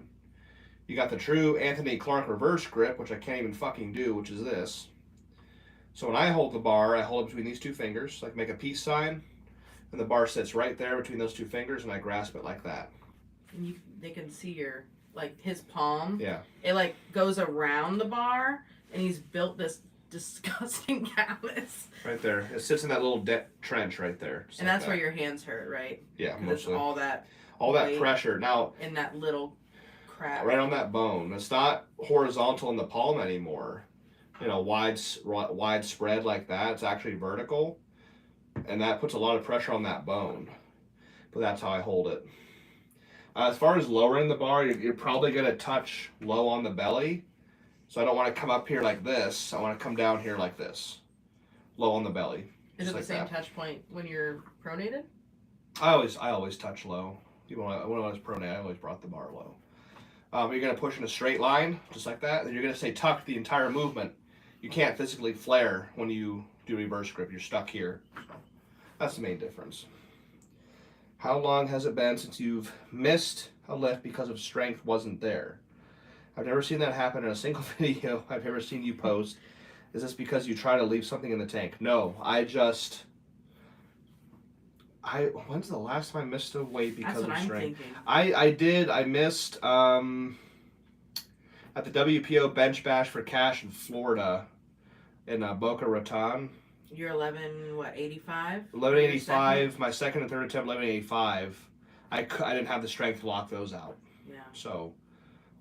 You got the true Anthony Clark reverse grip, which I can't even fucking do, which is this. So when I hold the bar, I hold it between these two fingers, like make a peace sign, and the bar sits right there between those two fingers, and I grasp it like that. And they can see your, like, his palm. Yeah. It, like, goes around the bar, and he's built this disgusting callus. Right there. It sits in that little trench right there. And that's where your hands hurt, right? Yeah, mostly. It's all that pressure. Now, in that little crap. Right on that bone. It's not horizontal in the palm anymore. You know, widespread like that. It's actually vertical. And that puts a lot of pressure on that bone. But that's how I hold it. As far as lowering the bar, you're probably going to touch low on the belly. So I don't want to come up here like this. I want to come down here like this. Low on the belly. Is it the same touch point when you're pronated? I always touch low. Even when I was pronated, I always brought the bar low. You're going to push in a straight line, just like that. Then you're going to stay tucked the entire movement. You can't physically flare when you do reverse grip. You're stuck here. So that's the main difference. How long has it been since you've missed a lift because of strength wasn't there? I've never seen that happen in a single video I've ever seen you post. Is this because you try to leave something in the tank? No, when's the last time I missed a weight because of strength? I did. I missed at the WPO bench bash for cash in Florida in Boca Raton. You're 1185? 1185. My second and third attempt, 1185. I didn't have the strength to lock those out. Yeah. So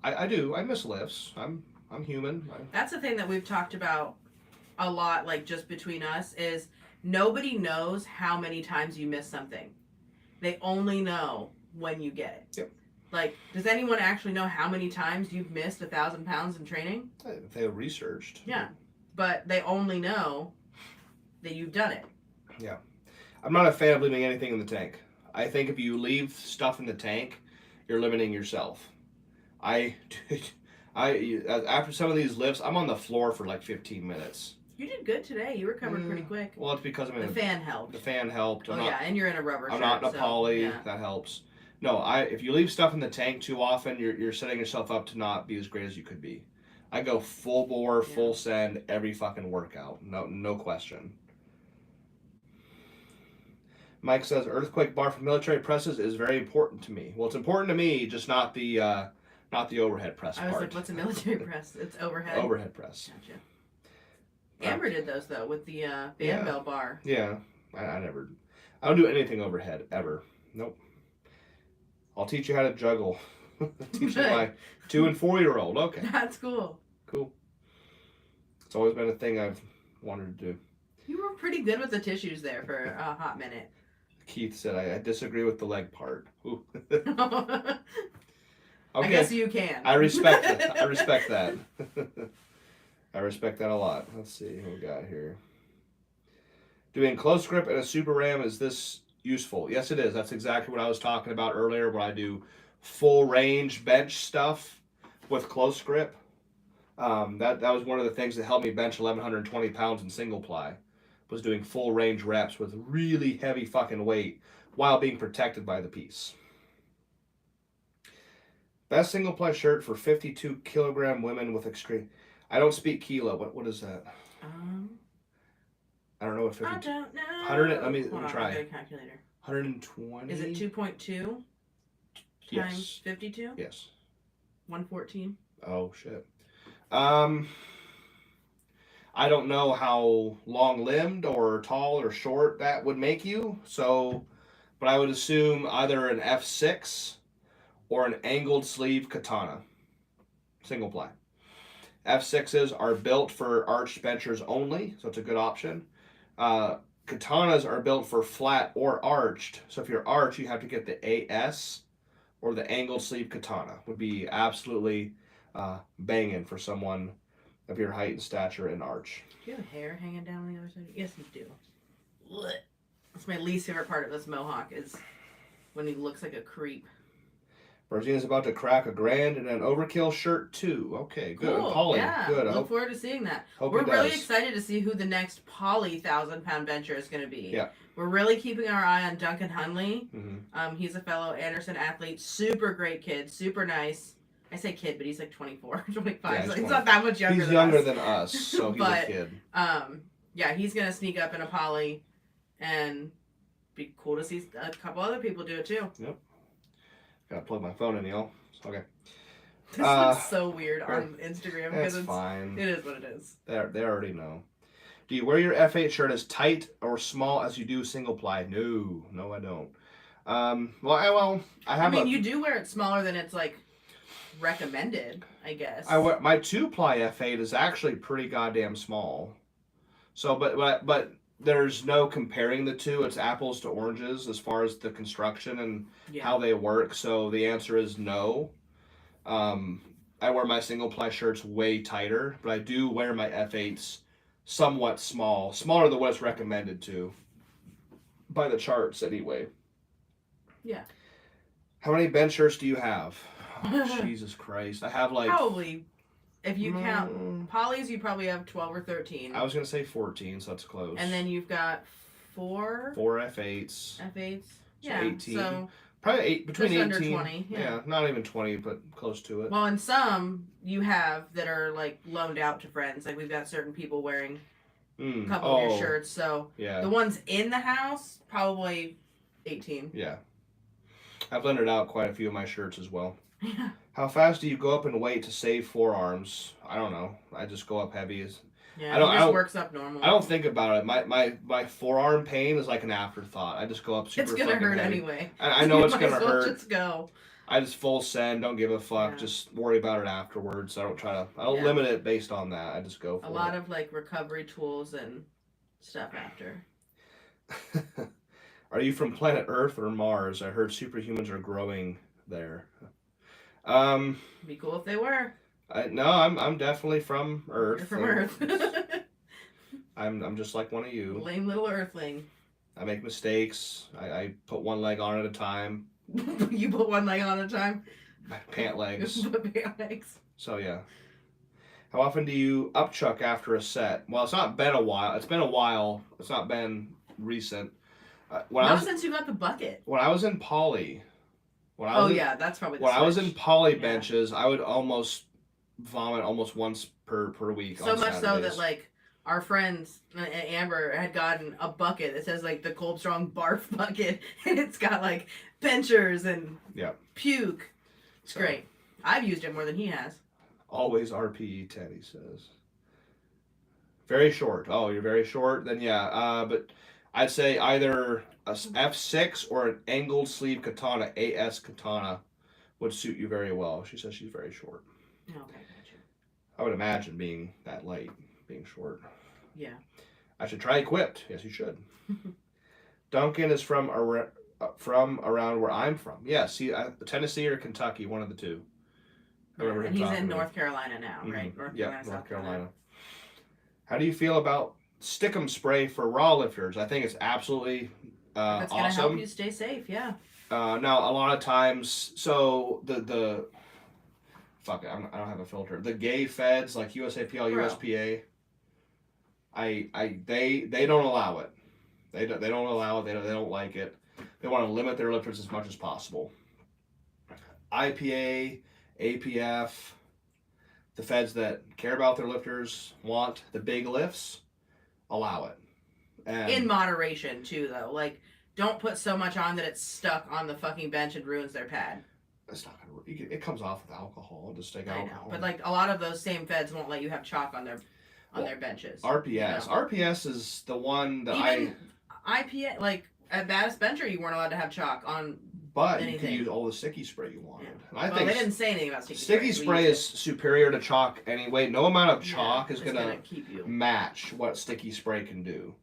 I do. I miss lifts. I'm human. That's the thing that we've talked about a lot, like just between us, is nobody knows how many times you miss something. They only know when you get it. Yep. Like, does anyone actually know how many times you've missed 1,000 pounds in training? They researched. Yeah. But they only know that you've done it. Yeah. I'm not a fan of leaving anything in the tank. I think if you leave stuff in the tank, you're limiting yourself. After some of these lifts, I'm on the floor for like 15 minutes. You did good today. You recovered pretty quick. Well, it's because the fan helped. The fan helped. And you're in a rubber shirt. I'm not in a poly. Yeah. That helps. No, if you leave stuff in the tank too often, you're setting yourself up to not be as great as you could be. I go full bore, full send every fucking workout. No question. Mike says earthquake bar for military presses is very important to me. Well, it's important to me, just not the overhead press part. I was like, what's a military press? It's overhead. Overhead press. Gotcha. Amber did those though with the band bell bar. Yeah, I don't do anything overhead ever. Nope. I'll teach you how to juggle. Teach my 2 and 4-year-old. Okay. That's cool. Cool. It's always been a thing I've wanted to do. You were pretty good with the tissues there for a hot minute. Keith said I disagree with the leg part. Okay. I guess you can. I respect it. I respect that. I respect that a lot. Let's see what we got here. Doing close grip and a super ram, is this useful? Yes, it is. That's exactly what I was talking about earlier when I do full range bench stuff with close grip. That was one of the things that helped me bench 1,120 pounds in single ply, was doing full range reps with really heavy fucking weight while being protected by the piece. Best single ply shirt for 52 kilogram women with extreme. I don't speak kilo. What is that? I don't know what 52. I don't know. 100. Let me try. I'll get a calculator. 120. Is it 2.2 times 52? Yes. 114. Oh shit. I don't know how long-limbed or tall or short that would make you. So, but I would assume either an F6 or an angled sleeve katana, single ply. F6s are built for arched benchers only, so it's a good option. Katanas are built for flat or arched. So if you're arched, you have to get the AS or the angled sleeve katana. Would be absolutely banging for someone of your height and stature and arch. Do you have hair hanging down on the other side? Yes, you do. That's my least favorite part of this mohawk is when he looks like a creep. Virginia's about to crack $1,000 in an overkill shirt too. Okay, good. Cool. Polly, yeah. good. Look forward to seeing that. Hope We're he really does. excited to see who the next Polly 1,000-pound bencher is going to be. Yeah. We're really keeping our eye on Duncan Hunley. Mm-hmm. He's a fellow Anderson athlete. Super great kid. Super nice. I say kid, but he's like 24, 25. Yeah, so he's he's not that much younger He's than younger us. than us, so he's a kid. Yeah, he's going to sneak up in a Polly and be cool to see a couple other people do it too. Yep. Gotta plug my phone in, y'all. Okay. This looks so weird on Instagram because It's fine. It is what it is. They already know. Do you wear your F8 shirt as tight or small as you do single ply? No, I don't. I have. You do wear it smaller than it's like recommended, I guess. My 2-ply F8 is actually pretty goddamn small. So, but there's no comparing the two. It's apples to oranges as far as the construction and how they work. So the answer is no. I wear my single ply shirts way tighter, but I do wear my F8s somewhat smaller than what's recommended to by the charts anyway. Yeah. How many bench shirts do you have? Oh, Jesus Christ. I have like... Probably, if you count Polys, you probably have 12 or 13. I was going to say 14, so that's close. And then you've got 4 F8s. F8s. So Yeah, 18. So probably between just 18. under 20. Yeah, not even 20, but close to it. Well, and some you have that are like loaned out to friends. Like we've got certain people wearing a couple of your shirts. So the ones in the house, probably 18. Yeah. I've lended out quite a few of my shirts as well. Yeah. How fast do you go up in weight to save forearms? I don't know. I just go up heavy. Yeah, it just works up normal. I don't think about it. My forearm pain is like an afterthought. I just go up super fucking heavy. It's gonna hurt anyway. I know it's gonna hurt. Just go. I just full send. Don't give a fuck. Yeah. Just worry about it afterwards. I don't limit it based on that. I just go for it. A lot of like recovery tools and stuff after. Are you from planet Earth or Mars? I heard superhumans are growing there. Be cool if they were. No, I'm definitely from Earth. You're from Earth. I'm just like one of you. Lame little Earthling. I make mistakes. I put one leg on at a time. You put one leg on at a time? Pant legs. Pant legs. So yeah. How often do you upchuck after a set? Well, it's not been a while. It's been a while. It's not been recent. Since you got the bucket. When I was in poly. That's probably the When switch. I was in poly benches, I would almost vomit almost once per week. So much so that like our friends Amber had gotten a bucket that says like the Cold Strong barf bucket, and it's got like benchers and puke. It's great. I've used it more than he has. Always RPE 10, he says. Very short. Oh, you're very short? Then yeah. But I'd say either a F6 or an angled sleeve katana, AS katana, would suit you very well. She says she's very short. Okay, gotcha. I would imagine being that light, being short. Yeah. I should try equipped. Yes, you should. Duncan is from around where I'm from. Yeah, see, Tennessee or Kentucky, one of the two. And he's in North Carolina now, right? North Carolina. How do you feel about Stickum spray for raw lifters? I think it's absolutely That's gonna help you stay safe, yeah. Now a lot of times, so the fuck it, I don't have a filter. The gay feds like USAPL, USPA, they don't allow it. They don't allow it. They don't like it. They want to limit their lifters as much as possible. IPA, APF, the feds that care about their lifters want the big lifts, allow it. And in moderation too, though. Like, don't put so much on that it's stuck on the fucking bench and ruins their pad. it's not gonna. It comes off with alcohol. Just take I alcohol. know, but like a lot of those same feds won't let you have chalk on their benches. RPS. You know? RPS is the one that Even IPA, like at Baddest Bencher, you weren't allowed to have chalk on. But anything. you could use all the sticky spray you wanted. Yeah. And I think they didn't say anything about sticky spray is superior to chalk anyway. No amount of chalk is gonna keep you match what sticky spray can do.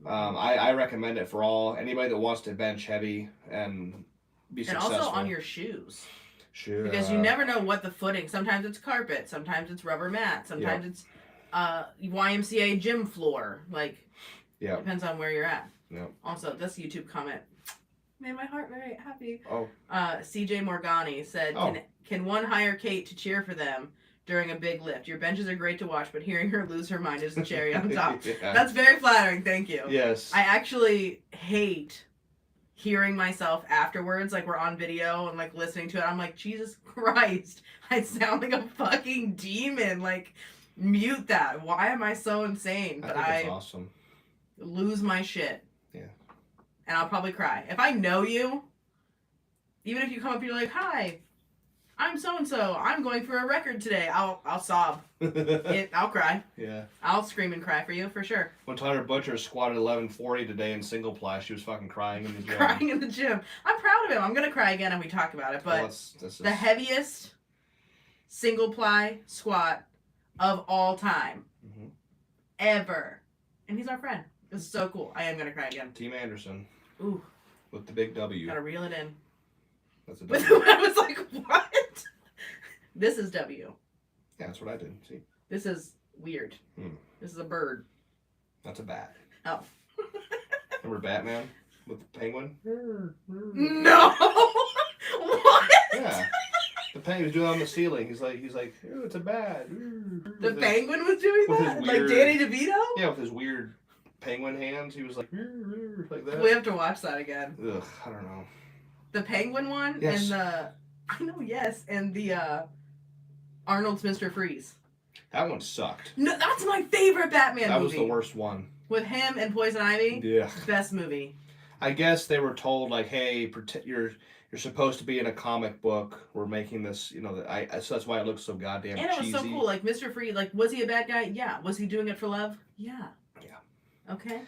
I recommend it for anybody that wants to bench heavy and be successful. And also on your shoes. Sure. Because you never know what the footing. Sometimes it's carpet. Sometimes it's rubber mat. Sometimes it's YMCA gym floor. Like, depends on where you're at. Yep. Also, this YouTube comment made my heart very happy. Oh. CJ Morgani said, can one hire Kate to cheer for them during a big lift? Your benches are great to watch, but hearing her lose her mind is the cherry on top. That's very flattering. Thank you. Yes. I actually hate hearing myself afterwards, like we're on video and like listening to it. I'm like, Jesus Christ, I sound like a fucking demon. Like, mute that. Why am I so insane? But I think it's awesome. Lose my shit. Yeah. And I'll probably cry. If I know you, even if you come up and you're like, hi, I'm so-and-so. I'm going for a record today. I'll sob. I'll cry. Yeah. I'll scream and cry for you, for sure. When Tyler Butcher squatted 1140 today in single ply, she was fucking crying in the gym. Crying in the gym. I'm proud of him. I'm going to cry again if we talk about it. But the heaviest single ply squat of all time. Mm-hmm. Ever. And he's our friend. This is so cool. I am going to cry again. Team Anderson. Ooh. With the big W. Gotta reel it in. That's a W. I was like, what? This is W. Yeah, that's what I did. See? This is weird. This is a bird. That's a bat. Oh. Remember Batman with the penguin? No! What? Yeah. The penguin was doing it on the ceiling. He's like, ooh, it's a bat. The penguin was doing that? Like Danny DeVito? Yeah, with his weird penguin hands. He was like that. We have to watch that again. Ugh, I don't know. The penguin one? Yes. And the Arnold's Mr. Freeze. That one sucked. No, that's my favorite Batman movie. That was the worst one. With him and Poison Ivy? Yeah. Best movie. I guess they were told, like, hey, you're supposed to be in a comic book. We're making this, so that's why it looks so goddamn cheesy. And it was so cool. Like, Mr. Freeze, like, was he a bad guy? Yeah. Was he doing it for love? Yeah. Yeah. Okay.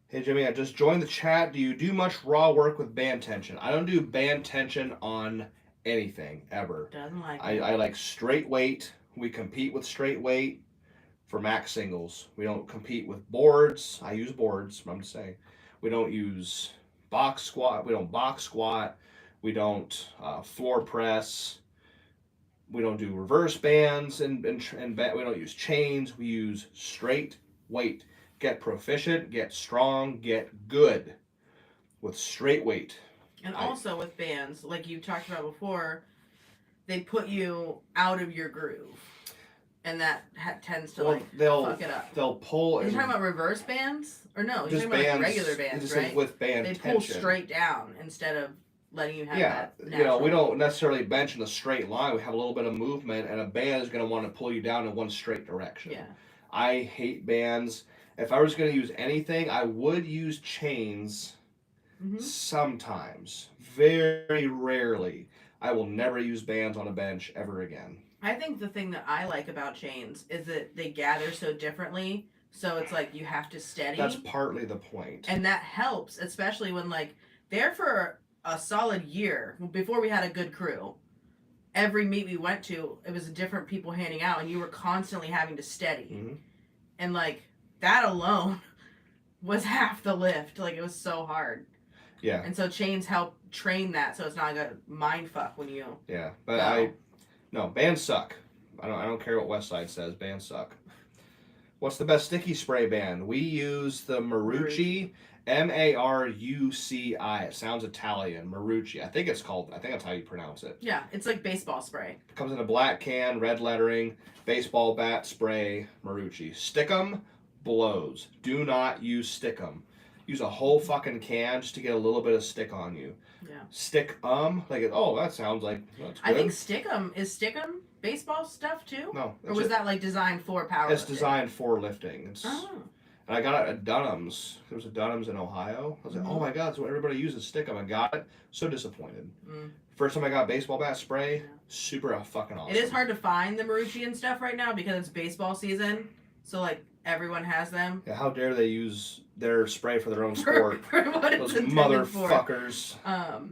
Hey, Jimmy, I just joined the chat. Do you do much raw work with band tension? I don't do band tension on anything, ever. Doesn't like it. I like straight weight. We compete with straight weight for max singles. We don't compete with boards. I use boards, I'm just saying. We don't use box squat. We don't box squat. We don't floor press. We don't do reverse bands and we don't use chains. We use straight weight. Get proficient, get strong, get good with straight weight. And also with bands, like you talked about before, they put you out of your groove. And that tends to fuck it up. They'll pull. You're talking about reverse bands? Or no, you're just talking about bands, like regular bands, right? With band tension. They pull straight down instead of letting you have that natural. We don't necessarily bench in a straight line. We have a little bit of movement, and a band is going to want to pull you down in one straight direction. Yeah. I hate bands. If I was going to use anything, I would use chains sometimes. Very rarely. I will never use bands on a bench ever again. I think the thing that I like about chains is that they gather so differently, so it's like you have to steady. That's partly the point. And that helps, especially when there for a solid year, before we had a good crew, every meet we went to, it was different people handing out, and you were constantly having to steady. Mm-hmm. And that alone was half the lift. It was so hard. Yeah. And so chains help train that, so it's not a mind fuck when you. Yeah, but no, bands suck. I don't care what Westside says. Bands suck. What's the best sticky spray band? We use the Marucci, Maruci. It sounds Italian. Marucci. I think that's how you pronounce it. Yeah, it's like baseball spray. It comes in a black can, red lettering, baseball bat spray, Marucci. Stickum blows. Do not use Stickum. Use a whole fucking can just to get a little bit of stick on you. Yeah. That sounds like that's good. I think Stickum baseball stuff too? No. Or was that designed for powerlifting? It's designed for lifting. And I got it at Dunham's. There was a Dunham's in Ohio. I was like, oh my God, so everybody uses stick 'em. I got it. So disappointed. First time I got baseball bat spray, super fucking awesome. It is hard to find the Marucci and stuff right now because it's baseball season. So, like, everyone has them. Yeah, how dare they use their spray for their own sport. For what Those it's motherfuckers. For.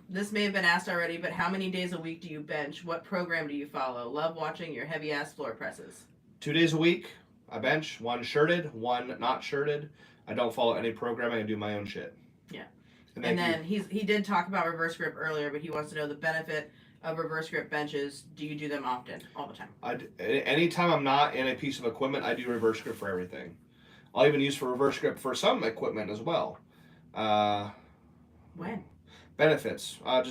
This may have been asked already, but how many days a week do you bench? What program do you follow? Love watching your heavy-ass floor presses. 2 days a week, I bench. 1 shirted, 1 not shirted. I don't follow any programming. I do my own shit. Yeah. And then he did talk about reverse grip earlier, but he wants to know the benefit of reverse grip benches. Do you do them often? All the time? Anytime I'm not in a piece of equipment, I do reverse grip for everything. I'll even use for reverse grip for some equipment as well. When? Benefits. I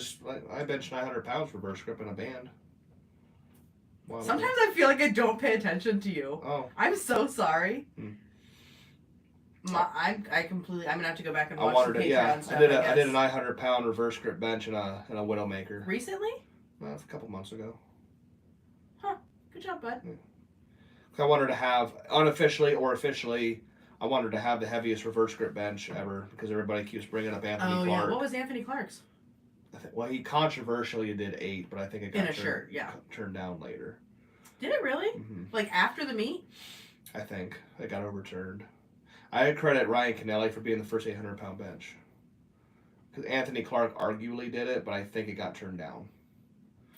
bench 900 pounds reverse grip in a band. Wow. Sometimes I feel like I don't pay attention to you. Oh. I'm so sorry. I completely. I'm gonna have to go back and watch the Patreon stuff. I did a 900 pound reverse grip bench in a Widowmaker. Recently? A couple months ago. Huh. Good job, bud. I wanted to have, unofficially or officially, I wanted to have the heaviest reverse grip bench ever because everybody keeps bringing up Anthony Clark. Yeah. What was Anthony Clark's? Well, he controversially did 8, but I think it got turned down later. Did it really? Mm-hmm. Like after the meet? I think it got overturned. I credit Ryan Kennelly for being the first 800 pound bench. Because Anthony Clark arguably did it, but I think it got turned down.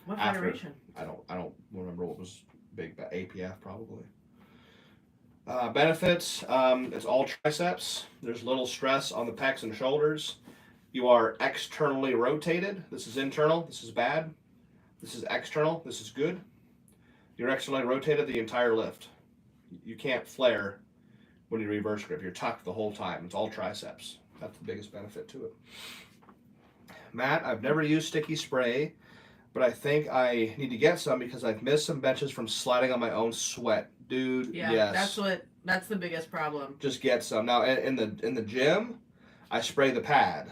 What federation? I don't remember what was big, but APF probably. Benefits, it's all triceps. There's little stress on the pecs and shoulders. You are externally rotated. This is internal. This is bad. This is external. This is good. You're externally rotated the entire lift. You can't flare when you reverse grip. You're tucked the whole time. It's all triceps. That's the biggest benefit to it. Matt, I've never used sticky spray, but I think I need to get some because I've missed some benches from sliding on my own sweat. Dude, yeah, yes. That's the biggest problem. Just get some. Now, in the gym, I spray the pad.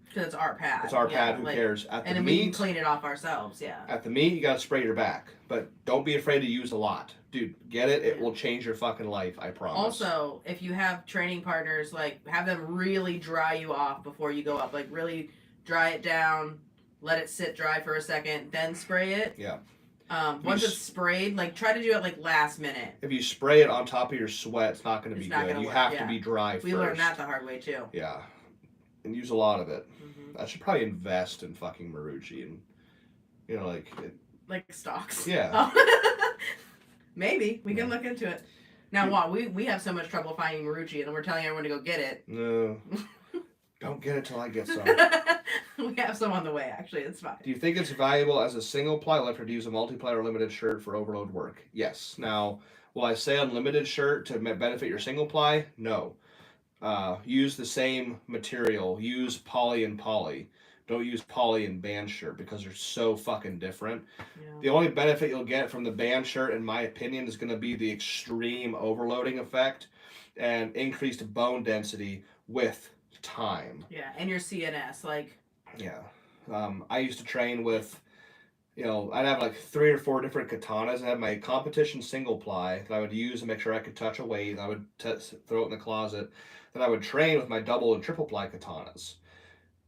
Because it's our pad. It's our pad, who cares? At the meet, we can clean it off ourselves, yeah. At the meet, you got to spray your back. But don't be afraid to use a lot. Dude, get it. It will change your fucking life, I promise. Also, if you have training partners, like, have them really dry you off before you go up. Like, really dry it down, let it sit dry for a second, then spray it. Yeah. Once it's sprayed, like, try to do it, like, last minute. If you spray it on top of your sweat, it's not going to be good. You have to be dry first. We learned that the hard way, too. Yeah. And use a lot of it. I should probably invest in fucking Marucci and, like stocks. Yeah. Maybe. We can look into it. Now, we have so much trouble finding Marucci, and we're telling everyone to go get it. No. Don't get it till I get some. We have some on the way, actually. It's fine. Do you think it's valuable as a single-ply lifter to use a multi-ply or limited shirt for overload work? Yes. Now, will I say unlimited shirt to benefit your single-ply? No. Use the same material. Use poly and poly. Don't use poly and band shirt because they're so fucking different. Yeah. The only benefit you'll get from the band shirt, in my opinion, is going to be the extreme overloading effect and increased bone density with time. Yeah, and your CNS, like... Yeah. I used to train with, I'd have like 3 or 4 different katanas. I had my competition single ply that I would use to make sure I could touch a weight. I would throw it in the closet. Then I would train with my double and triple ply katanas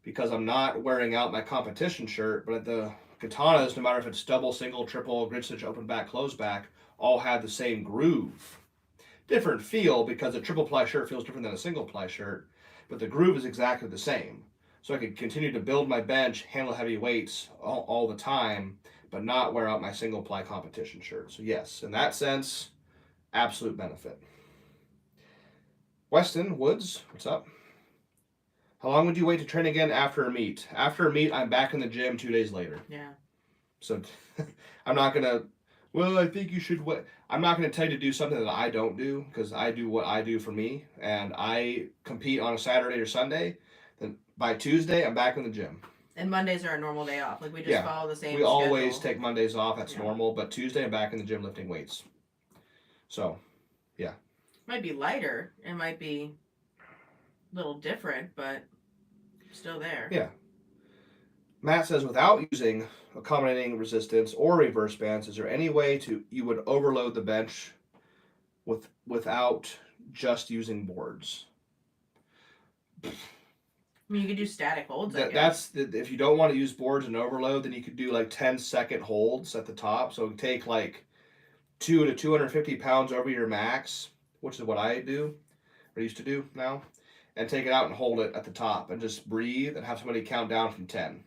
because I'm not wearing out my competition shirt, but the katanas, no matter if it's double, single, triple, grid stitch, open back, close back, all have the same groove. Different feel because a triple ply shirt feels different than a single ply shirt, but the groove is exactly the same. So I could continue to build my bench, handle heavy weights all the time, but not wear out my single ply competition shirt. So yes, in that sense, absolute benefit. Weston Woods, what's up? How long would you wait to train again after a meet? After a meet, I'm back in the gym 2 days later. Yeah. So I'm not going to, I think you should wait. I'm not going to tell you to do something that I don't do because I do what I do for me. And I compete on a Saturday or Sunday. Then by Tuesday, I'm back in the gym. And Mondays are a normal day off. Like, we just follow the same schedule. Always take Mondays off. That's normal. But Tuesday, I'm back in the gym lifting weights. So, yeah. Might be lighter. It might be a little different, but still there. Yeah. Matt says, without using accommodating resistance or reverse bands, is there any way you would overload the bench without just using boards. I mean, you could do static holds, I guess. If you don't want to use boards and overload, then you could do like 10-second holds at the top. So take like 2 to 250 pounds over your max, which is what I do, or used to do now, and take it out and hold it at the top and just breathe and have somebody count down from 10.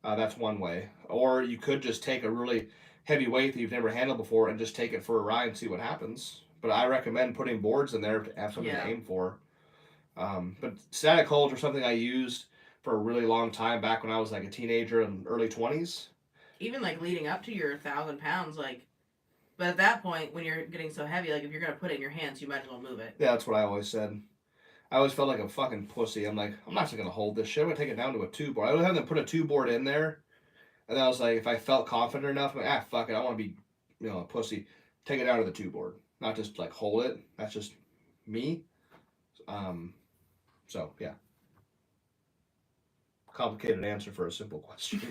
That's one way. Or you could just take a really heavy weight that you've never handled before and just take it for a ride and see what happens. But I recommend putting boards in there to have something to aim for. But static holds are something I used for a really long time back when I was like a teenager and early 20s. Even like leading up to your 1,000 pounds, like, but at that point when you're getting so heavy, like if you're going to put it in your hands, you might as well move it. Yeah, that's what I always said. I always felt like a fucking pussy. I'm like, I'm not just going to hold this shit. I'm going to take it down to a 2 board. I would have them put a 2 board in there. And then I was like, if I felt confident enough, I'm like, fuck it. I want to be, a pussy. Take it down to the 2 board. Not just like hold it. That's just me. So, yeah. Complicated answer for a simple question.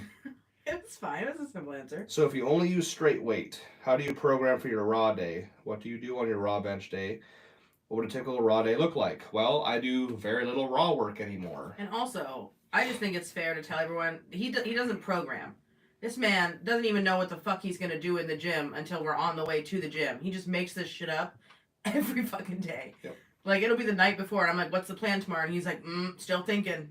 It's fine. It's a simple answer. So if you only use straight weight, how do you program for your raw day? What do you do on your raw bench day? What would a typical raw day look like? Well, I do very little raw work anymore. And also, I just think it's fair to tell everyone, he doesn't program. This man doesn't even know what the fuck he's going to do in the gym until we're on the way to the gym. He just makes this shit up every fucking day. Yep. Like, it'll be the night before, and I'm like, what's the plan tomorrow? And he's like, still thinking.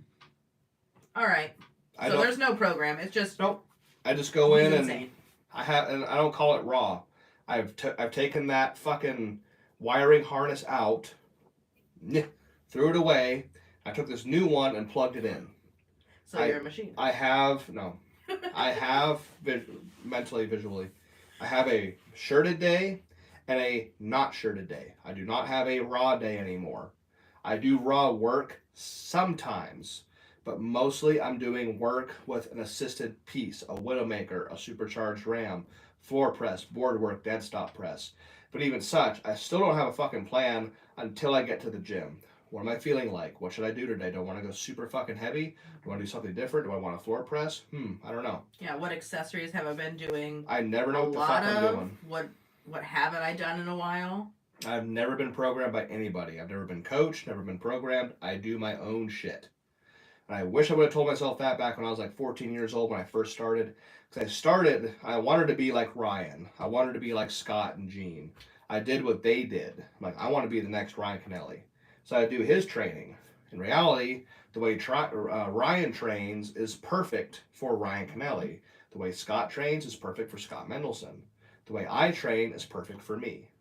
All right. So there's no program. It's just... Nope. I just go in insane. and I don't call it raw. I've taken that fucking wiring harness out, threw it away. I took this new one and plugged it in. So you're a machine. I have mentally, visually, I have a shirted day and a not shirted day. I do not have a raw day anymore. I do raw work sometimes, but mostly I'm doing work with an assisted piece, a Widowmaker, a supercharged ram, floor press, board work, dead stop press. But even such, I still don't have a fucking plan until I get to the gym. What am I feeling like? What should I do today? Do I want to go super fucking heavy? Do I want to do something different? Do I want to floor press? I don't know. Yeah, what accessories have I been doing? I never know what the fuck I'm doing. What haven't I done in a while? I've never been programmed by anybody. I've never been coached, never been programmed. I do my own shit. And I wish I would have told myself that back when I was like 14 years old when I first started. Because I wanted to be like Ryan. I wanted to be like Scott and Gene. I did what they did. I'm like, I want to be the next Ryan Kennelly. So I do his training. In reality, the way Ryan trains is perfect for Ryan Kennelly. The way Scott trains is perfect for Scott Mendelson. The way I train is perfect for me.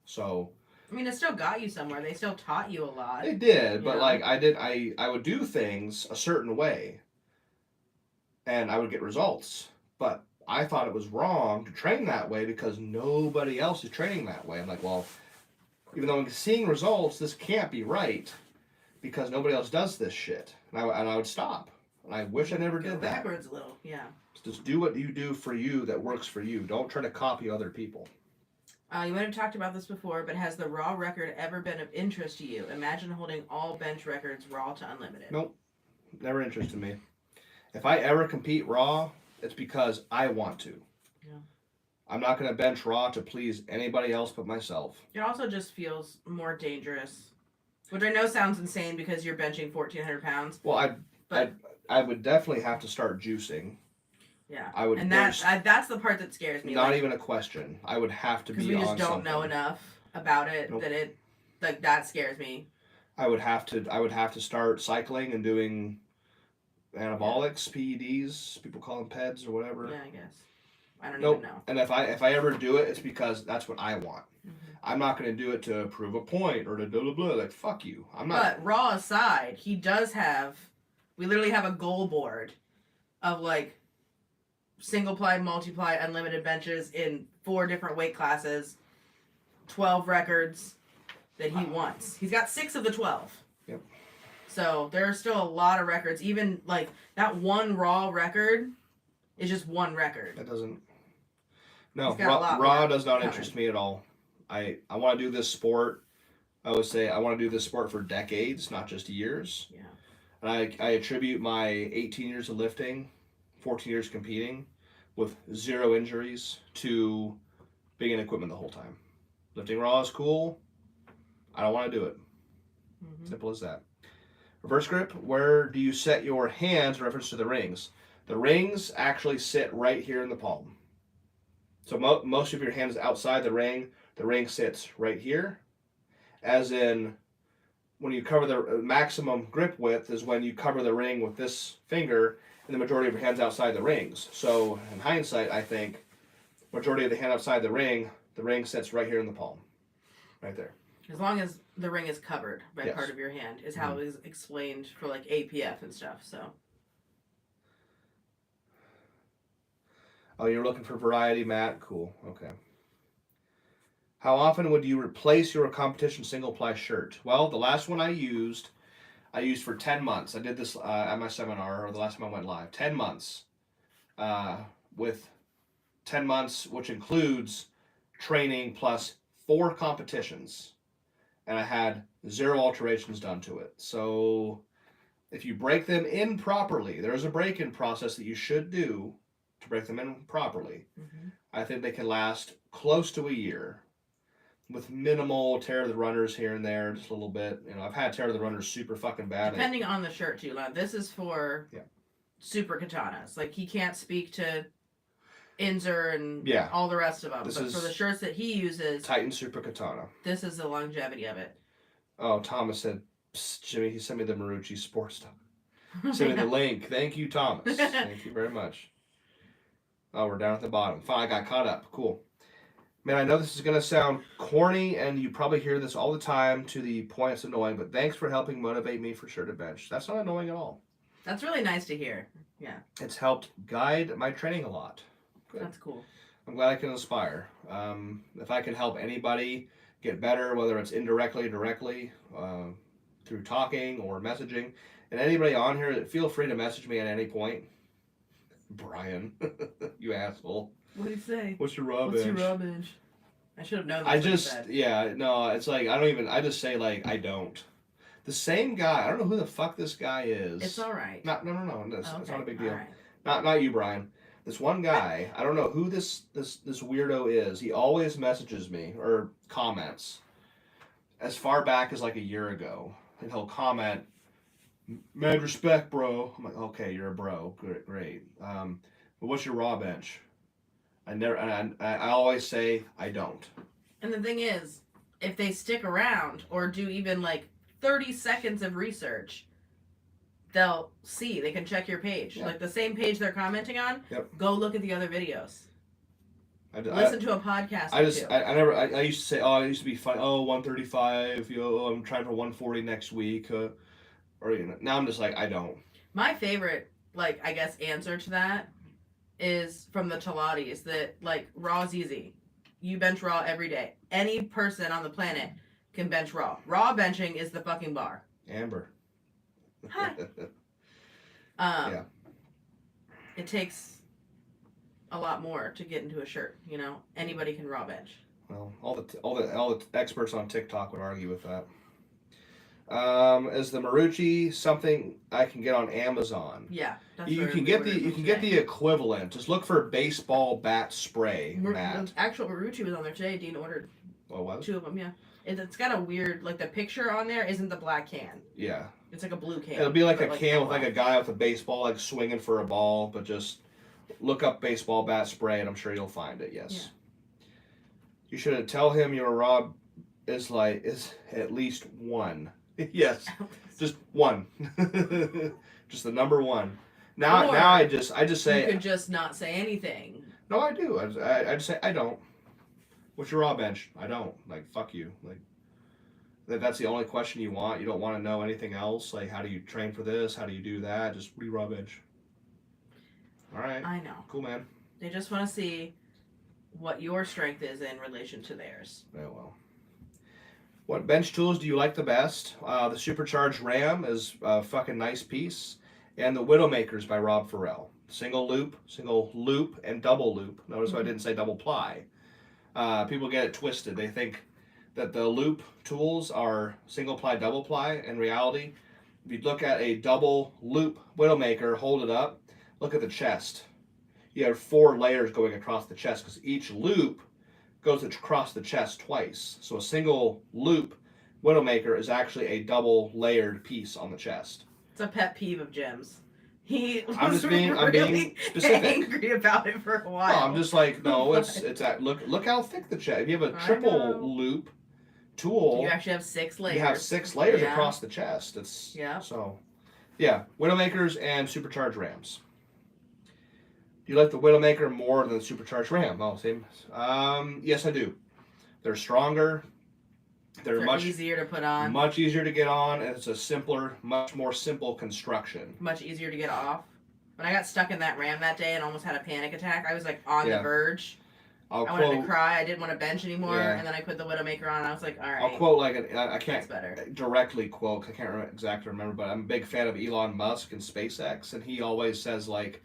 So... I mean, it still got you somewhere. They still taught you a lot. They did, but like I would do things a certain way, and I would get results. But I thought it was wrong to train that way because nobody else is training that way. I'm like, well, even though I'm seeing results, this can't be right because nobody else does this shit. And I would stop. And I wish I never did that. Backwards a little, yeah. Just do what you do for you that works for you. Don't try to copy other people. You might have talked about this before, but has the raw record ever been of interest to you? Imagine holding all bench records raw to unlimited. Nope. Never interested me. If I ever compete raw, it's because I want to. Yeah. I'm not going to bench raw to please anybody else but myself. It also just feels more dangerous, which I know sounds insane because you're benching 1,400 pounds. Well, I would definitely have to start juicing. Yeah, I would, and that's the part that scares me. Not even a question. I would have to be on something. Because we just don't know enough about it that scares me. I would have to start cycling and doing anabolics, PEDs. People call them PEDs or whatever. Yeah, I guess. I don't even know. And if I ever do it, it's because that's what I want. Mm-hmm. I'm not going to do it to prove a point or to blah blah blah. Like fuck you. I'm not. But raw aside, he does have. We literally have a goal board of like. Single ply, multiply, unlimited benches in 4 different weight classes, 12 records that he wants. He's got 6 of the 12. Yep. So there are still a lot of records. Even like that one raw record is just one record. That doesn't. No, raw does not interest me at all. I want to do this sport. I always say I want to do this sport for decades, not just years. Yeah. And I attribute my 18 years of lifting, 14 years competing, with 0 injuries to being in equipment the whole time. Lifting raw is cool. I don't want to do it. Mm-hmm. Simple as that. Reverse grip, where do you set your hands in reference to the rings? The rings actually sit right here in the palm. So most of your hand is outside the ring sits right here. As in, when you cover the maximum grip width is when you cover the ring with this finger, and the majority of your hand's outside the rings. So in hindsight, I think majority of the hand outside the ring sits right here in the palm, right there. As long as the ring is covered by Yes. part of your hand is how it is explained for like APF and stuff. So. Oh, you're looking for variety, Matt? Cool. Okay. How often would you replace your competition single ply shirt? Well, the last one I used for 10 months. I did this at my seminar, or the last time I went live. 10 months. With 10 months, which includes training plus 4 competitions. And I had 0 alterations done to it. So if you break them in properly, there's a break-in process that you should do to break them in properly. Mm-hmm. I think they can last close to a year with minimal tear of the runners here and there, just a little bit. You know, I've had tear of the runners super fucking bad. Depending on the shirt too. Like, this is for super katanas. Like, he can't speak to Inzer and all the rest of them. But for the shirts that he uses, Titan Super Katana. This is the longevity of it. Oh, Thomas said, Jimmy, he sent me the Marucci sports stuff. Send me the link. Thank you, Thomas. Thank you very much. Oh, we're down at the bottom. Fine, I got caught up. Cool. Man, I know this is going to sound corny, and you probably hear this all the time to the point it's annoying, but thanks for helping motivate me for Sure to Bench. That's not annoying at all. That's really nice to hear. Yeah. It's helped guide my training a lot. Good. That's cool. I'm glad I can inspire. If I can help anybody get better, whether it's indirectly or directly, through talking or messaging, and anybody on here, feel free to message me at any point. Brian, you asshole. What do you say? What's your raw bench? What's your raw bench? I should have known that. I just like, I just say, like, I don't. The same guy, I don't know who the fuck this guy is. It's alright. No, it's not a big deal. Right. Not you, Brian. This one guy, I don't know who this weirdo is. He always messages me, or comments, as far back as like a year ago. And he'll comment, mad respect, bro. I'm like, okay, you're a bro. Great. But what's your raw bench? I always say I don't. And the thing is, if they stick around or do even like 30 seconds of research, they'll see. They can check your page. Like the same page they're commenting on, go look at the other videos. Listen to a podcast. I used to say, oh, I used to be fine. Oh, 135. I'm trying for 140 next week. Now I'm just like, I don't. My favorite, like, I guess, answer to that is from the Talatis that, like, raw is easy. You bench raw every day. Any person on the planet can bench raw. Raw benching is the fucking bar. Amber. Hi. It takes a lot more to get into a shirt, you know? Anybody can raw bench. Well, all the experts on TikTok would argue with that. Is the Marucci something I can get on Amazon? Yeah, you can get the equivalent. Just look for baseball bat spray. The actual Marucci was on there today. Dean ordered 2 of them. Yeah, it's got a weird, like, the picture on there isn't the black can. Yeah, it's like a blue can. It'll be like a can with like a guy with a baseball, like swinging for a ball. But just look up baseball bat spray, and I'm sure you'll find it. Yes. Yeah. You should tell him your raw is at least 1. Yes, just 1. Just the number 1. Now I just say. You could just not say anything. No, I do. I just say I don't. What's your raw bench? I don't. Like, fuck you. Like, that's the only question you want. You don't want to know anything else. Like, how do you train for this? How do you do that? Just raw bench. All right. I know. Cool, man. They just want to see what your strength is in relation to theirs. Yeah, well. What bench tools do you like the best? The Supercharged Ram is a fucking nice piece. And the Widowmakers by Rob Farrell. Single loop, and double loop. Notice I didn't say double ply. People get it twisted. They think that the loop tools are single ply, double ply. In reality, if you look at a double loop Widowmaker, hold it up, look at the chest. You have 4 layers going across the chest because each loop goes across the chest twice. So a single loop Widowmaker is actually a double layered piece on the chest. It's a pet peeve of Jim's. He I'm was being really specific. angry about it for a while. No, I'm just like, no, it's at look how thick the chest. If you have a triple loop tool, you actually have 6 layers. You have 6 layers across the chest. It's so yeah, Widowmakers and supercharged rams. Do you like the Widowmaker more than the supercharged ram? Oh, same. Yes, I do. They're stronger. They're much easier to put on. Much easier to get on, and it's a simpler, much more simple construction. Much easier to get off. When I got stuck in that ram that day and almost had a panic attack, I was like on the verge. I wanted to cry. I didn't want to bench anymore, and then I put the Widowmaker on, and I was like, all right. I'll quote I can't directly quote. I can't remember, but I'm a big fan of Elon Musk and SpaceX, and he always says like,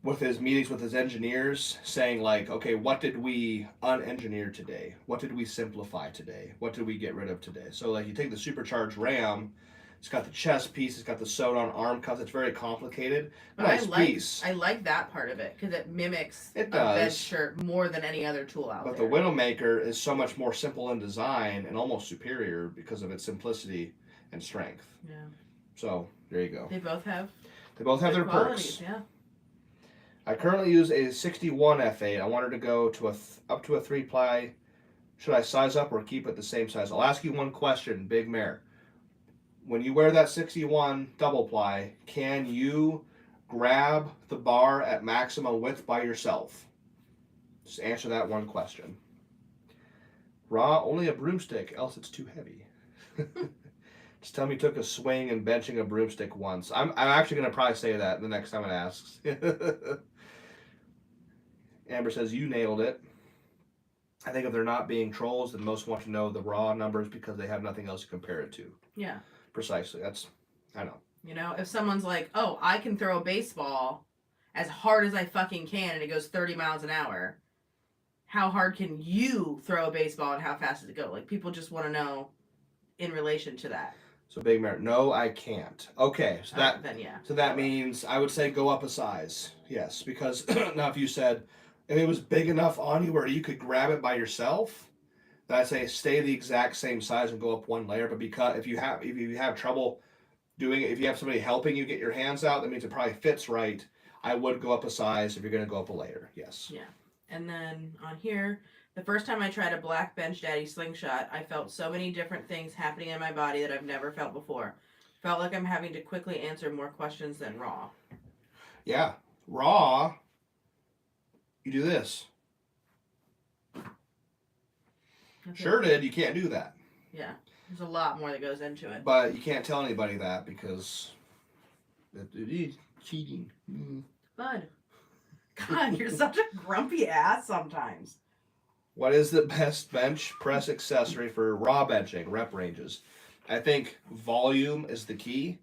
with his meetings with his engineers, saying like, okay, what did we unengineer today? What did we simplify today? What did we get rid of today? So like you take the supercharged ram, it's got the chest piece, it's got the sewed on arm cuffs, it's very complicated. But I like that part of it because it mimics a bench shirt more than any other tool out there. But the Widowmaker is so much more simple in design and almost superior because of its simplicity and strength. Yeah. So there you go. They both have their perks. Yeah. I currently use a 61 F8. I wanted to go to up to a 3-ply. Should I size up or keep it the same size? I'll ask you one question, Big Mare. When you wear that 61 double ply, can you grab the bar at maximum width by yourself? Just answer that one question. Raw, only a broomstick, else it's too heavy. Just tell me you took a swing and benching a broomstick once. I'm actually going to probably say that the next time it asks. Amber says, you nailed it. I think if they're not being trolls, then most want to know the raw numbers because they have nothing else to compare it to. Yeah. Precisely. I know. You know, if someone's like, oh, I can throw a baseball as hard as I fucking can and it goes 30 miles an hour, how hard can you throw a baseball and how fast does it go? Like, people just want to know in relation to that. So Big Mare, no, I can't. Okay, so then yeah. So that means I would say go up a size. Yes, because now if you said if it was big enough on you where you could grab it by yourself, then I'd say stay the exact same size and go up 1 layer. But because if you have trouble doing it, if you have somebody helping you get your hands out, that means it probably fits right. I would go up a size if you're going to go up a layer. Yes. Yeah, and then on here. The first time I tried a black Bench Daddy slingshot, I felt so many different things happening in my body that I've never felt before. Felt like I'm having to quickly answer more questions than raw. Yeah. Raw, you do this. Sure did. You can't do that. Yeah. There's a lot more that goes into it. But you can't tell anybody that because it is cheating. Bud. God, you're such a grumpy ass sometimes. What is the best bench press accessory for raw benching, rep ranges? I think volume is the key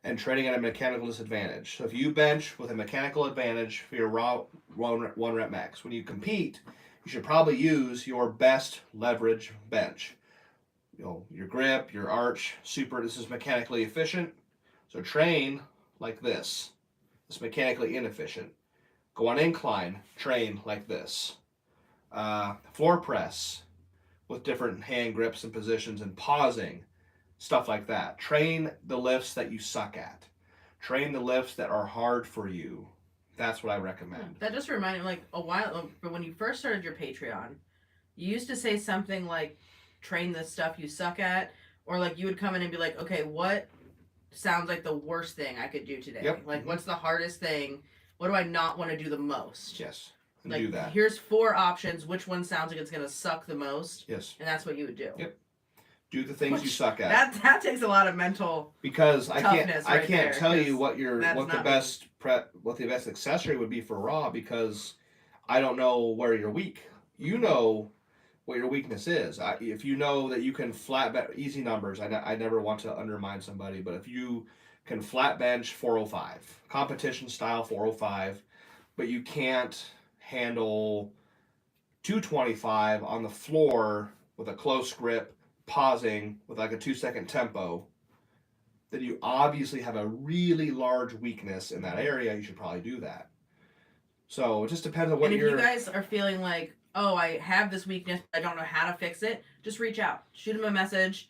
and training at a mechanical disadvantage. So if you bench with a mechanical advantage for your raw one rep max, when you compete, you should probably use your best leverage bench. You know, your grip, your arch, this is mechanically efficient. So train like this. It's mechanically inefficient. Go on incline, train like this. Floor press with different hand grips and positions and pausing, stuff like that. Train the lifts that you suck at. Train the lifts that are hard for you. That's what I recommend. That just reminded me, like, a while, but when you first started your Patreon, you used to say something like, train the stuff you suck at, or like you would come in and be like, okay, what sounds like the worst thing I could do today? Yep. Like, what's the hardest thing? What do I not want to do the most? Yes. Like, do that. Here's 4 options. Which one sounds like it's going to suck the most? Yes. And that's what you would do. Yep. Do the things you suck at. That takes a lot of mental because toughness I can't tell you what the best accessory would be for raw because I don't know where you're weak. You know what your weakness is. If you know that you can flat bench, easy numbers. I never want to undermine somebody, but if you can flat bench 405, competition style 405, but you can't handle 225 on the floor with a close grip, pausing with like a 2-second tempo, then you obviously have a really large weakness in that area. You should probably do that. So it just depends on what you guys are feeling like, oh, I have this weakness, I don't know how to fix it, just reach out. Shoot him a message.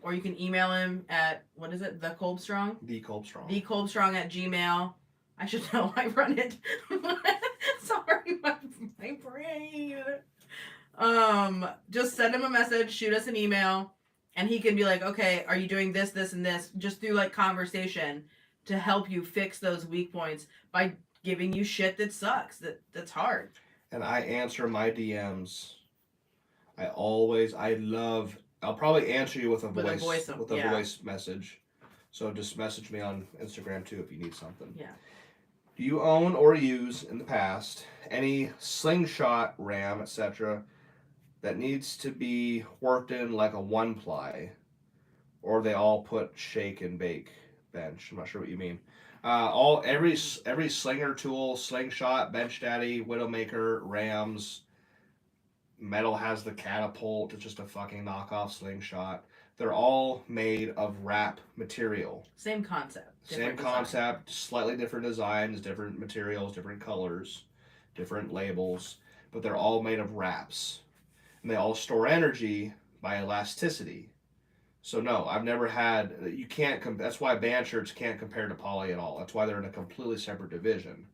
Or you can email him at, what is it? The Kolbstrong? The Kolbstrong. TheKolbstrong@gmail. I should know. I run it. Sorry, my brain. Just send him a message, shoot us an email, and he can be like, okay, are you doing this, this, and this? Just through like conversation to help you fix those weak points by giving you shit that sucks, that's hard. And I answer my DMs. I'll probably answer you with a voice message. So just message me on Instagram too if you need something. Yeah. Do you own or use in the past any slingshot, ram, etc. that needs to be worked in like a 1-ply, or they all put shake and bake bench? I'm not sure what you mean. Every slinger tool, slingshot, bench daddy, widowmaker, rams. Metal has the catapult. It's just a fucking knockoff slingshot. They're all made of wrap material. Same concept. Slightly different designs, different materials, different colors, different labels, but they're all made of wraps. And they all store energy by elasticity. So no, I've never had, that's why band shirts can't compare to poly at all. That's why they're in a completely separate division.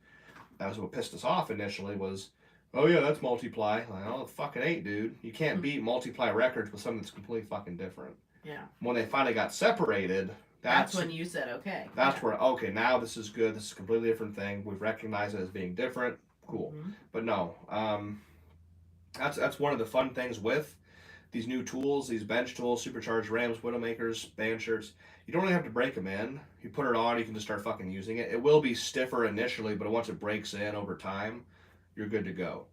That was what pissed us off initially was, oh yeah, that's multiply. Like, oh, fucking ain't, dude. You can't beat multiply records with something that's completely fucking different. Yeah. When they finally got separated, that's when you said, okay. That's where, okay, now this is good. This is a completely different thing. We've recognized it as being different. Cool. Mm-hmm. But no, that's one of the fun things with these new tools, these bench tools, supercharged rams, widowmakers, band shirts. You don't really have to break them in. You put it on, you can just start fucking using it. It will be stiffer initially, but once it breaks in over time, you're good to go.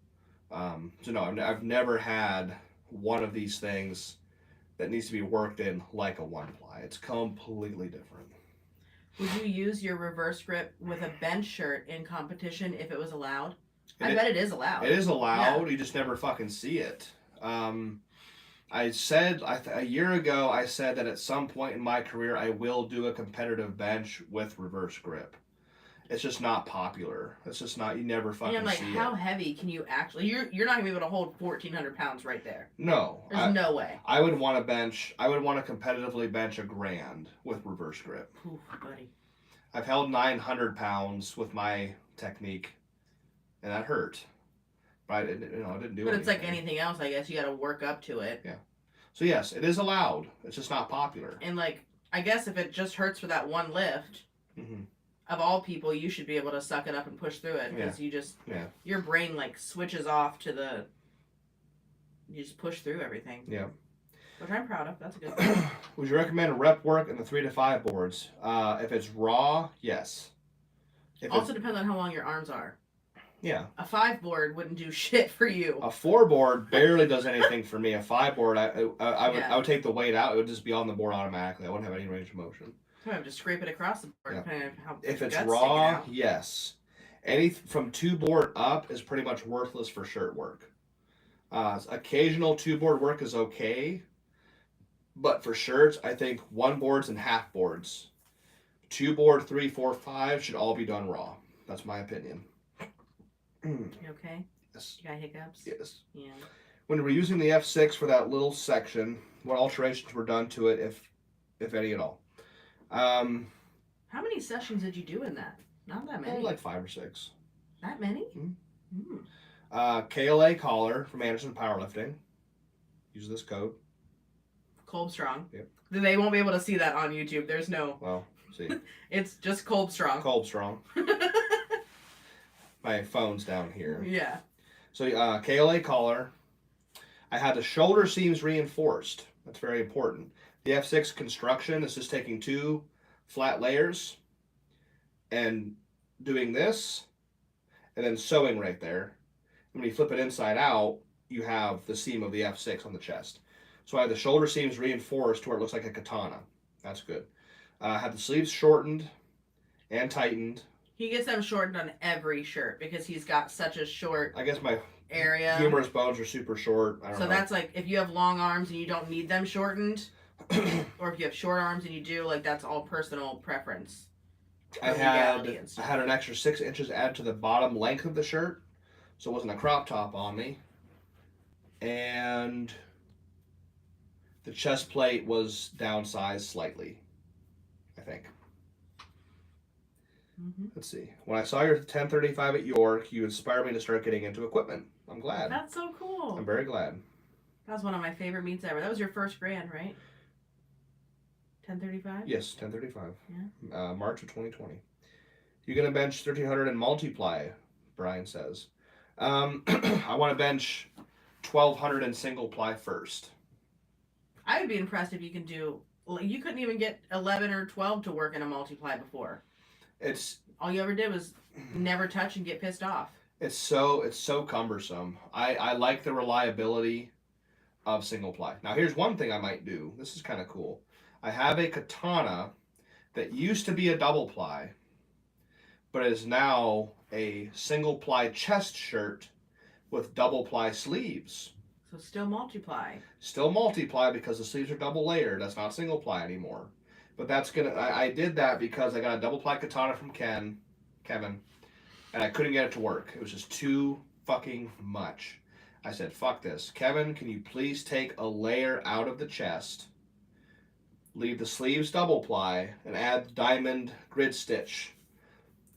So no, I've never had one of these things that needs to be worked in like a 1-ply. It's completely different. Would you use your reverse grip with a bench shirt in competition if it was allowed? I bet it is allowed. It is allowed. Yeah. You just never fucking see it. I said a year ago, I said that at some point in my career, I will do a competitive bench with reverse grip. It's just not popular. It's just not, you never fucking see it. And I'm like, how heavy can you actually, you're not going to be able to hold 1,400 pounds right there. No. There's no way. I would want to competitively bench a grand with reverse grip. Ooh, buddy. I've held 900 pounds with my technique, and that hurt. But I didn't do anything. But it's like anything else, I guess. You got to work up to it. Yeah. So yes, it is allowed. It's just not popular. And like, I guess if it just hurts for that one lift, of all people, you should be able to suck it up and push through it because your brain like switches off to you just push through everything. Yeah. Which I'm proud of. That's a good thing. Would you recommend rep work in the 3 to 5 boards? If it's raw, yes. Also depends on how long your arms are. Yeah. A 5 board wouldn't do shit for you. A 4 board barely does anything for me. A 5 board, I would take the weight out. It would just be on the board automatically. I wouldn't have any range of motion. I have to scrape it across the board. Yeah. Depending on how if it's raw, yes. Any from 2 board up is pretty much worthless for shirt work. Occasional 2 board work is okay, but for shirts, I think 1 boards and half boards. 2 board, 3, 4, 5 should all be done raw. That's my opinion. You okay? Yes. You got hiccups? Yes. Yeah. When we're using the F6 for that little section, what alterations were done to it, if any at all? How many sessions did you do in that? Not that many. Like 5 or 6. That many? KLA collar from Anderson Powerlifting. Use this code. Kolbstrong. Yep. They won't be able to see that on YouTube. There's no. Well, see. It's just Kolbstrong. Kolbstrong. My phone's down here. Yeah. So KLA collar. I had the shoulder seams reinforced. That's very important. The F6 construction is just taking 2 flat layers and doing this and then sewing right there. And when you flip it inside out, you have the seam of the F6 on the chest. So I had the shoulder seams reinforced to where it looks like a katana. That's good. I had the sleeves shortened and tightened. He gets them shortened on every shirt because he's got such a short area. Humerus bones are super short. So that's like if you have long arms and you don't need them shortened, or if you have short arms and you do, like that's all personal preference. I had an extra 6 inches added to the bottom length of the shirt, so it wasn't a crop top on me. And The chest plate was downsized slightly, I think. Mm-hmm. Let's see. When I saw your 1035 at York, you inspired me to start getting into equipment. I'm glad. That's so cool. I'm very glad. That was one of my favorite meets ever. That was your first grand, right? 1035? Yes, 1035. Yeah. March of 2020. You're going to bench 1300 and multiply, Brian says. I want to bench 1200 and single ply first. I would be impressed if you can do. You couldn't even get 11 or 12 to work in a multiply before. It's all you ever did was never touch and get pissed off. It's so cumbersome. I like the reliability of single ply. Now here's one thing I might do. This is kind of cool. I have a katana that used to be a double ply, but is now a single ply chest shirt with double ply sleeves. So still multiply. Still multiply because the sleeves are double layered. That's not single ply anymore. But that's gonna. I did that because I got a double ply katana from Kevin, and I couldn't get it to work. It was just too fucking much. I said, "Fuck this, Kevin. Can you please take a layer out of the chest, leave the sleeves double ply, and add diamond grid stitch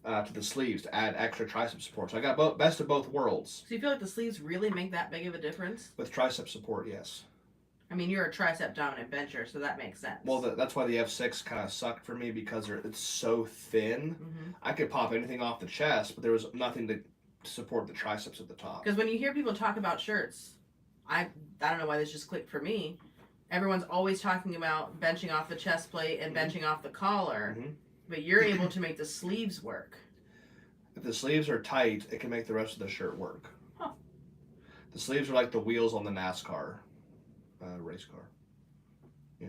to the sleeves to add extra tricep support?" So I got best of both worlds. So you feel like the sleeves really make that big of a difference? With tricep support, yes. I mean, you're a tricep dominant bencher, so that makes sense. Well, that's why the F6 kind of sucked for me because it's so thin. Mm-hmm. I could pop anything off the chest, but there was nothing to support the triceps at the top. Because when you hear people talk about shirts, I don't know why this just clicked for me. Everyone's always talking about benching off the chest plate and benching off the collar, but you're able to make the sleeves work. If the sleeves are tight, it can make the rest of the shirt work. Huh. The sleeves are like the wheels on the NASCAR race car. Yeah.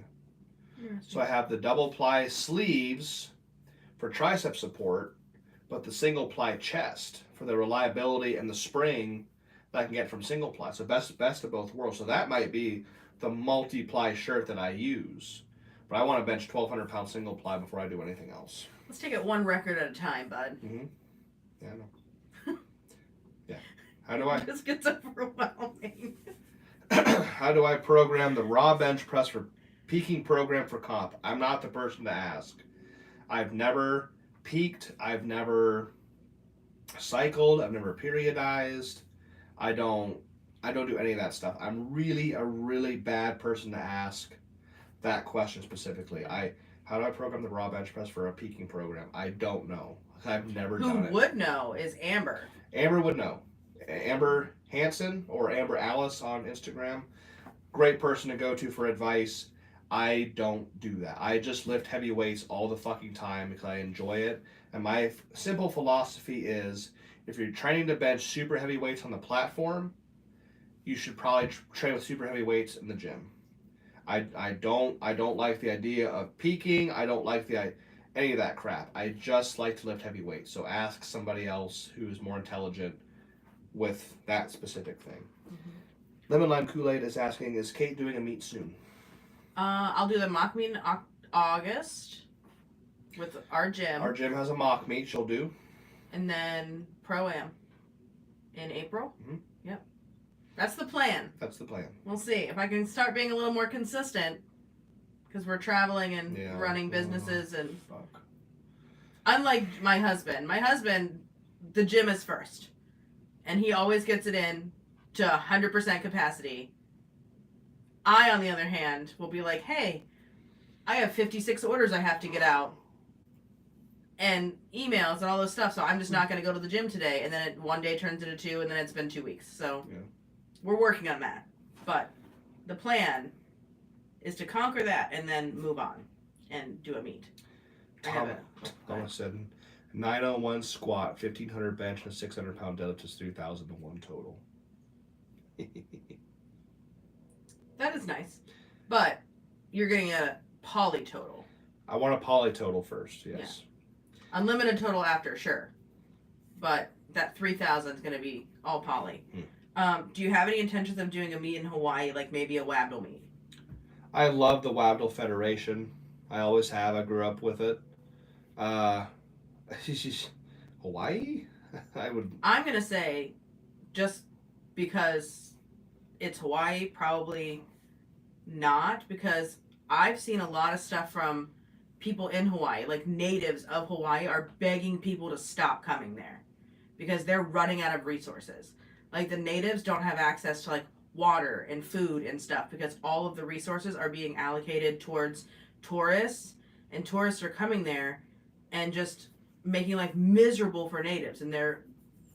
So I have the double ply sleeves for tricep support, but the single ply chest for the reliability and the spring that I can get from single ply. So best of both worlds. So that might be the multi-ply shirt that I use. But I want to bench 1,200 pound single ply before I do anything else. Let's take it one record at a time, bud. Mm-hmm. Yeah, I know. Yeah. How do I? This gets overwhelming. How do I program the raw bench press for peaking program for comp? I'm not the person to ask. I've never peaked. I've never cycled. I've never periodized. I don't do any of that stuff. I'm really a really bad person to ask that question specifically. How do I program the raw bench press for a peaking program? I don't know. I've never done it. Who would know is Amber. Amber would know. Amber Hansen or Amber Alice on Instagram. Great person to go to for advice. I don't do that. I just lift heavy weights all the fucking time because I enjoy it. And my simple philosophy is if you're training to bench super heavy weights on the platform, you should probably train with super heavy weights in the gym. I don't like the idea of peaking. I don't like any of that crap. I just like to lift heavy weights. So ask somebody else who's more intelligent with that specific thing. Mm-hmm. Lemon Lime Kool-Aid is asking, is Kate doing a meet soon? I'll do the mock meet in August with our gym. Our gym has a mock meet she'll do. And then Pro-Am in April. Mm-hmm. Yep. That's the plan. That's the plan. We'll see. If I can start being a little more consistent, because we're traveling and running businesses and... Fuck. Unlike my husband, the gym is first. And he always gets it in to 100% capacity. I, on the other hand, will be like, hey, I have 56 orders I have to get out. And emails and all this stuff, so I'm just not going to go to the gym today. And then one day turns into 2, and then it's been 2 weeks. So we're working on that. But the plan is to conquer that and then move on and do a meet. Thomas said 901 squat, 1,500 bench, and 600 pound deadlift is 3,001 total. That is nice. But you're getting a poly total. I want a poly total first, yes. Yeah. Unlimited total after, sure. But that 3,000 is going to be all poly. Do you have any intentions of doing a meet in Hawaii, like maybe a WABDL meet? I love the WABDL Federation. I always have. I grew up with it. Hawaii? I'm going to say, just because it's Hawaii, probably not, because I've seen a lot of stuff from people in Hawaii, like natives of Hawaii are begging people to stop coming there because they're running out of resources. Like the natives don't have access to like water and food and stuff because all of the resources are being allocated towards tourists, and tourists are coming there and just making life miserable for natives, and they're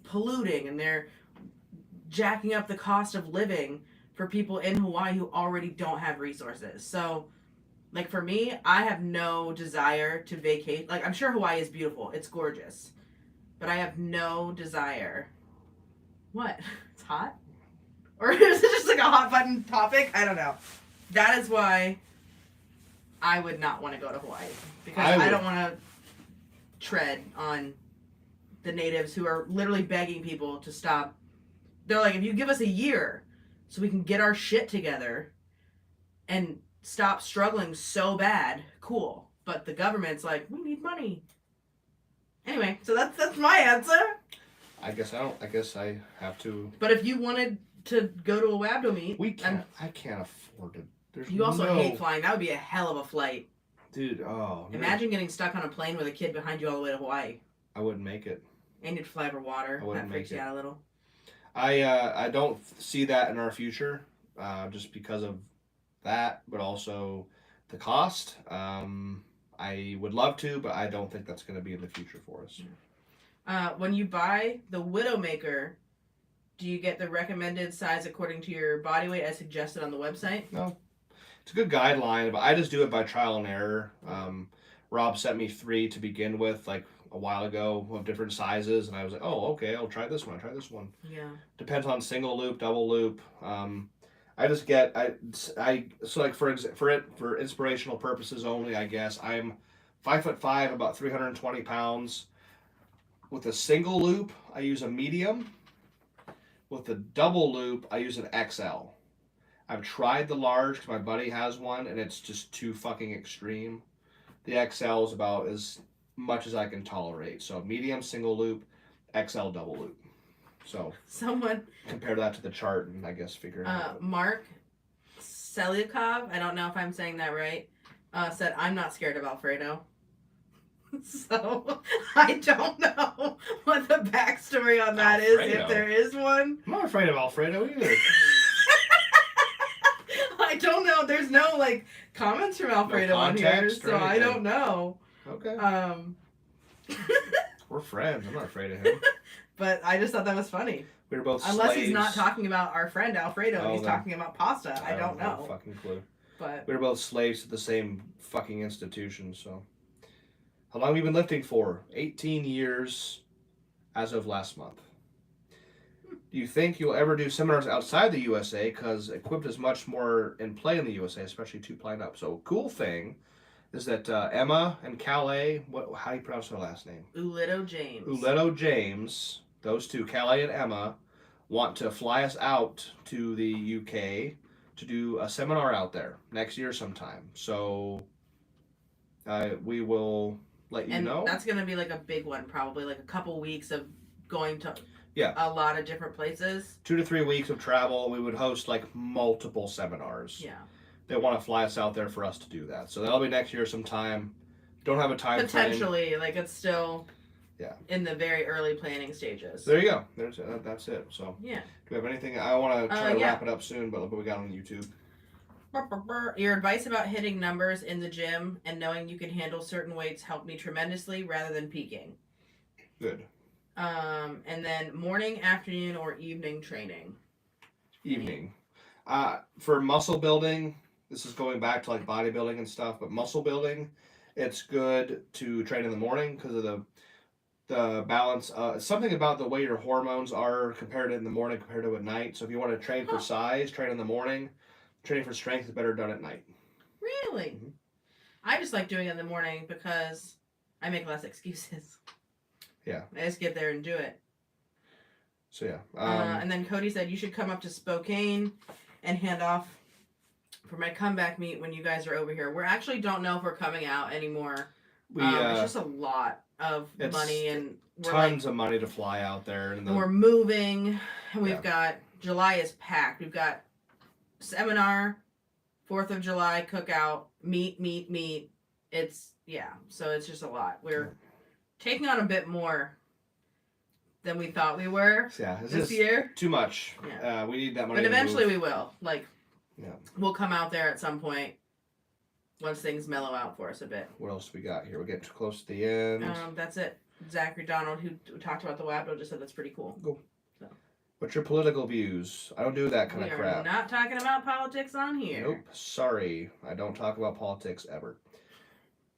polluting and they're jacking up the cost of living for people in Hawaii who already don't have resources. So like for me, I have no desire to vacate. Like I'm sure Hawaii is beautiful. It's gorgeous. But I have no desire. What? It's hot? Or is it just like a hot button topic? I don't know. That is why I would not want to go to Hawaii. Because I don't want to tread on the natives who are literally begging people to stop. They're like, if you give us a year so we can get our shit together and stop struggling so bad, cool. But the government's like, we need money. Anyway, so that's my answer. I guess I have to. But if you wanted to go to a Wabdo meet, I can't afford it. You also hate flying. That would be a hell of a flight. Dude, Imagine getting stuck on a plane with a kid behind you all the way to Hawaii. I wouldn't make it. And you'd fly over water. That freaks you out a little. I don't see that in our future, just because of that, but also the cost. I would love to, but I don't think that's going to be in the future for us. Mm-hmm. When you buy the Widowmaker, do you get the recommended size according to your body weight as suggested on the website? No. It's a good guideline, but I just do it by trial and error. Rob sent me 3 to begin with, like a while ago, of different sizes, and I was like, oh, okay, I'll try this one. Yeah. Depends on single loop, double loop. I just get so like for inspirational purposes only, I guess I'm 5'5", about 320 pounds. With a single loop, I use a medium. With a double loop, I use an XL. I've tried the large because my buddy has one, and it's just too fucking extreme. The XL is about as much as I can tolerate. So medium single loop, XL double loop. So someone compare that to the chart and I guess figure it out. Mark Selyukov, I don't know if I'm saying that right, said, I'm not scared of Alfredo. So I don't know what the backstory on that is, if there is one. I'm not afraid of Alfredo either. I don't know. There's no like comments from Alfredo on here, so I don't know. Okay. We're friends. I'm not afraid of him. But I just thought that was funny. We were both Unless slaves. he's not talking about our friend Alfredo and he's talking about pasta. I don't know. No fucking clue. But we were both slaves to the same fucking institution, so. How long have you been lifting for? 18 years as of last month. Do you think you'll ever do seminars outside the USA? Because Equipped is much more in play in the USA, especially 2-ply up. So cool thing is that Emma and Calais, how do you pronounce her last name? Uleto James. Uleto James, those two, Calais and Emma, want to fly us out to the UK to do a seminar out there next year sometime. So we will let you know. That's going to be like a big one, probably like a couple weeks of going to a lot of different places. 2 to 3 weeks of travel. We would host like multiple seminars. Yeah. They want to fly us out there for us to do that. So that'll be next year sometime. Don't have a time Potentially, like it's still in the very early planning stages. There you go. That's it. So yeah. Do we have anything? I want to try to wrap it up soon, but look what we got on YouTube. Your advice about hitting numbers in the gym and knowing you can handle certain weights helped me tremendously rather than peaking. Good. And then morning, afternoon, or evening training. Evening. For muscle building, this is going back to like bodybuilding and stuff, but muscle building, it's good to train in the morning because of the balance. Something about the way your hormones are compared in the morning compared to at night. So if you want to train for size, train in the morning. Training for strength is better done at night. Really? Mm-hmm. I just like doing it in the morning because I make less excuses. Yeah. I just get there and do it. So yeah. And then Cody said you should come up to Spokane and hand off for my comeback meet when you guys are over here. We actually don't know if we're coming out anymore. It's just a lot of money and tons of money to fly out there. And we're moving and we've got July is packed. We've got seminar 4th of July cookout, meat. It's, yeah, so it's just a lot. We're taking on a bit more than we thought we were this year. Too much. Yeah. We need that money. But eventually we will. Like, yeah, we'll come out there at some point once things mellow out for us a bit. What else we got here? We're getting close to the end. That's it. Zachary Donald, who talked about the WAPDO, just said that's pretty cool. Cool. So. What's your political views? I don't do that kind of crap. We are not talking about politics on here. Nope. Sorry. I don't talk about politics ever.